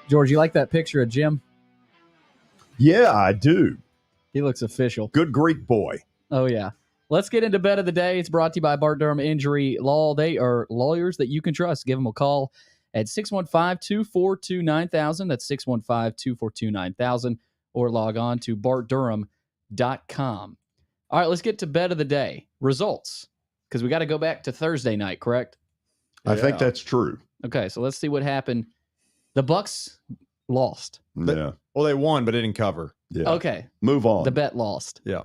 George, you like that picture of Jim? Yeah, I do. He looks official. Good Greek boy. Oh, yeah. Let's get into Bet of the Day. It's brought to you by Bart Durham Injury Law. They are lawyers that you can trust. Give them a call at 615-242-9000. That's 615-242-9000. Or log on to bartdurham.com. All right, let's get to Bet of the Day. Results. Because we got to go back to Thursday night, correct? I think that's true. Okay, so let's see what happened. The Bucks lost. Yeah. Well, they won, but didn't cover. Yeah. Okay. Move on. The bet lost. Yeah.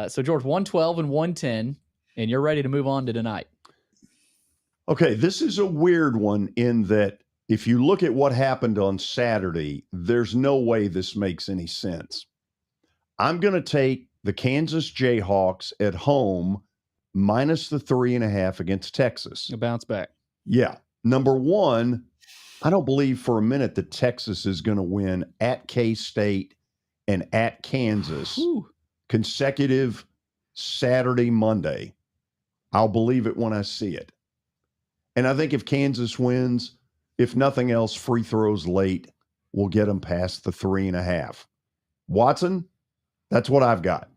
So, George, 112 and 110, and you're ready to move on to tonight. Okay, this is a weird one in that if you look at what happened on Saturday, there's no way this makes any sense. I'm going to take the Kansas Jayhawks at home minus the 3.5 against Texas. A bounce back. Yeah. Number one, I don't believe for a minute that Texas is going to win at K-State and at Kansas consecutive Saturday, Monday. I'll believe it when I see it. And I think if Kansas wins, if nothing else, free throws late will get them past the 3.5. Watson, that's what I've got.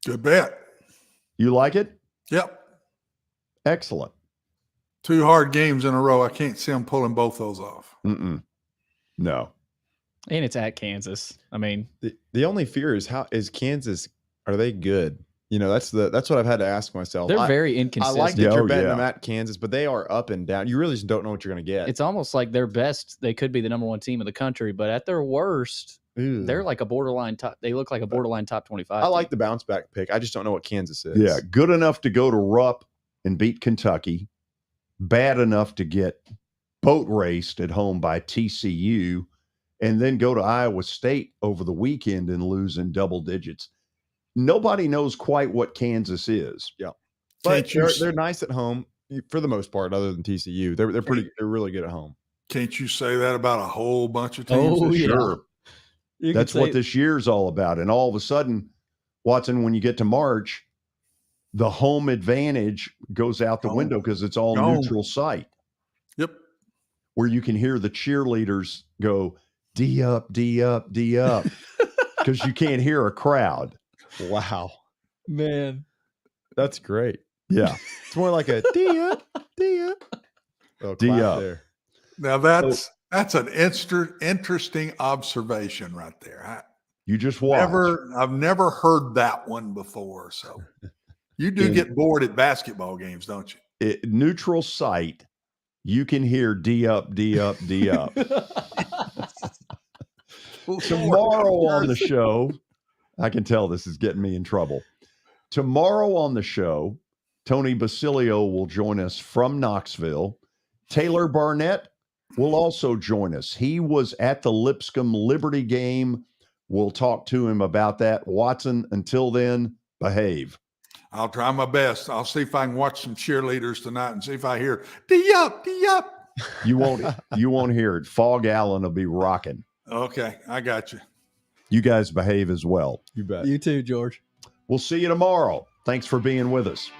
Good bet. You like it? Yep. Excellent. 2 hard games in a row. I can't see them pulling both those off. No. And it's at Kansas. I mean, the only fear is Kansas, are they good? You know, that's what I've had to ask myself. They're very inconsistent. I like that you're betting them at Kansas, but they are up and down. You really just don't know what you're going to get. It's almost like their best, they could be the number one team in the country, but at their worst, they're like a borderline top. They look like a borderline top 25. I like the bounce back pick. I just don't know what Kansas is. Yeah, good enough to go to Rupp and beat Kentucky. Bad enough to get boat raced at home by TCU, and then go to Iowa State over the weekend and lose in double digits. Nobody knows quite what Kansas is. Yeah, but they're nice at home for the most part. Other than TCU, they're really good at home. Can't you say that about a whole bunch of teams? Oh, sure. That's what this year's all about. And all of a sudden, Watson, when you get to March, the home advantage goes out the window because it's all neutral site. Yep. Where you can hear the cheerleaders go, D up, D up, D up, because you can't hear a crowd. Wow. Man. That's great. Yeah. It's more like a D up, D up. Oh, D up. There. Now that's an interesting observation right there. You just watch. I've never heard that one before. So you do get bored at basketball games, don't you? Neutral site, you can hear D up, D up, D up. Tomorrow on the show, I can tell this is getting me in trouble. Tomorrow on the show, Tony Basilio will join us from Knoxville. Taylor Barnett will also join us. He was at the Lipscomb Liberty game. We'll talk to him about that. Watson, until then, behave. I'll try my best. I'll see if I can watch some cheerleaders tonight and see if I hear D up, D up. You won't hear it. Fog Allen will be rocking. Okay, I got you. You guys behave as well. You bet. You too, George. We'll see you tomorrow. Thanks for being with us.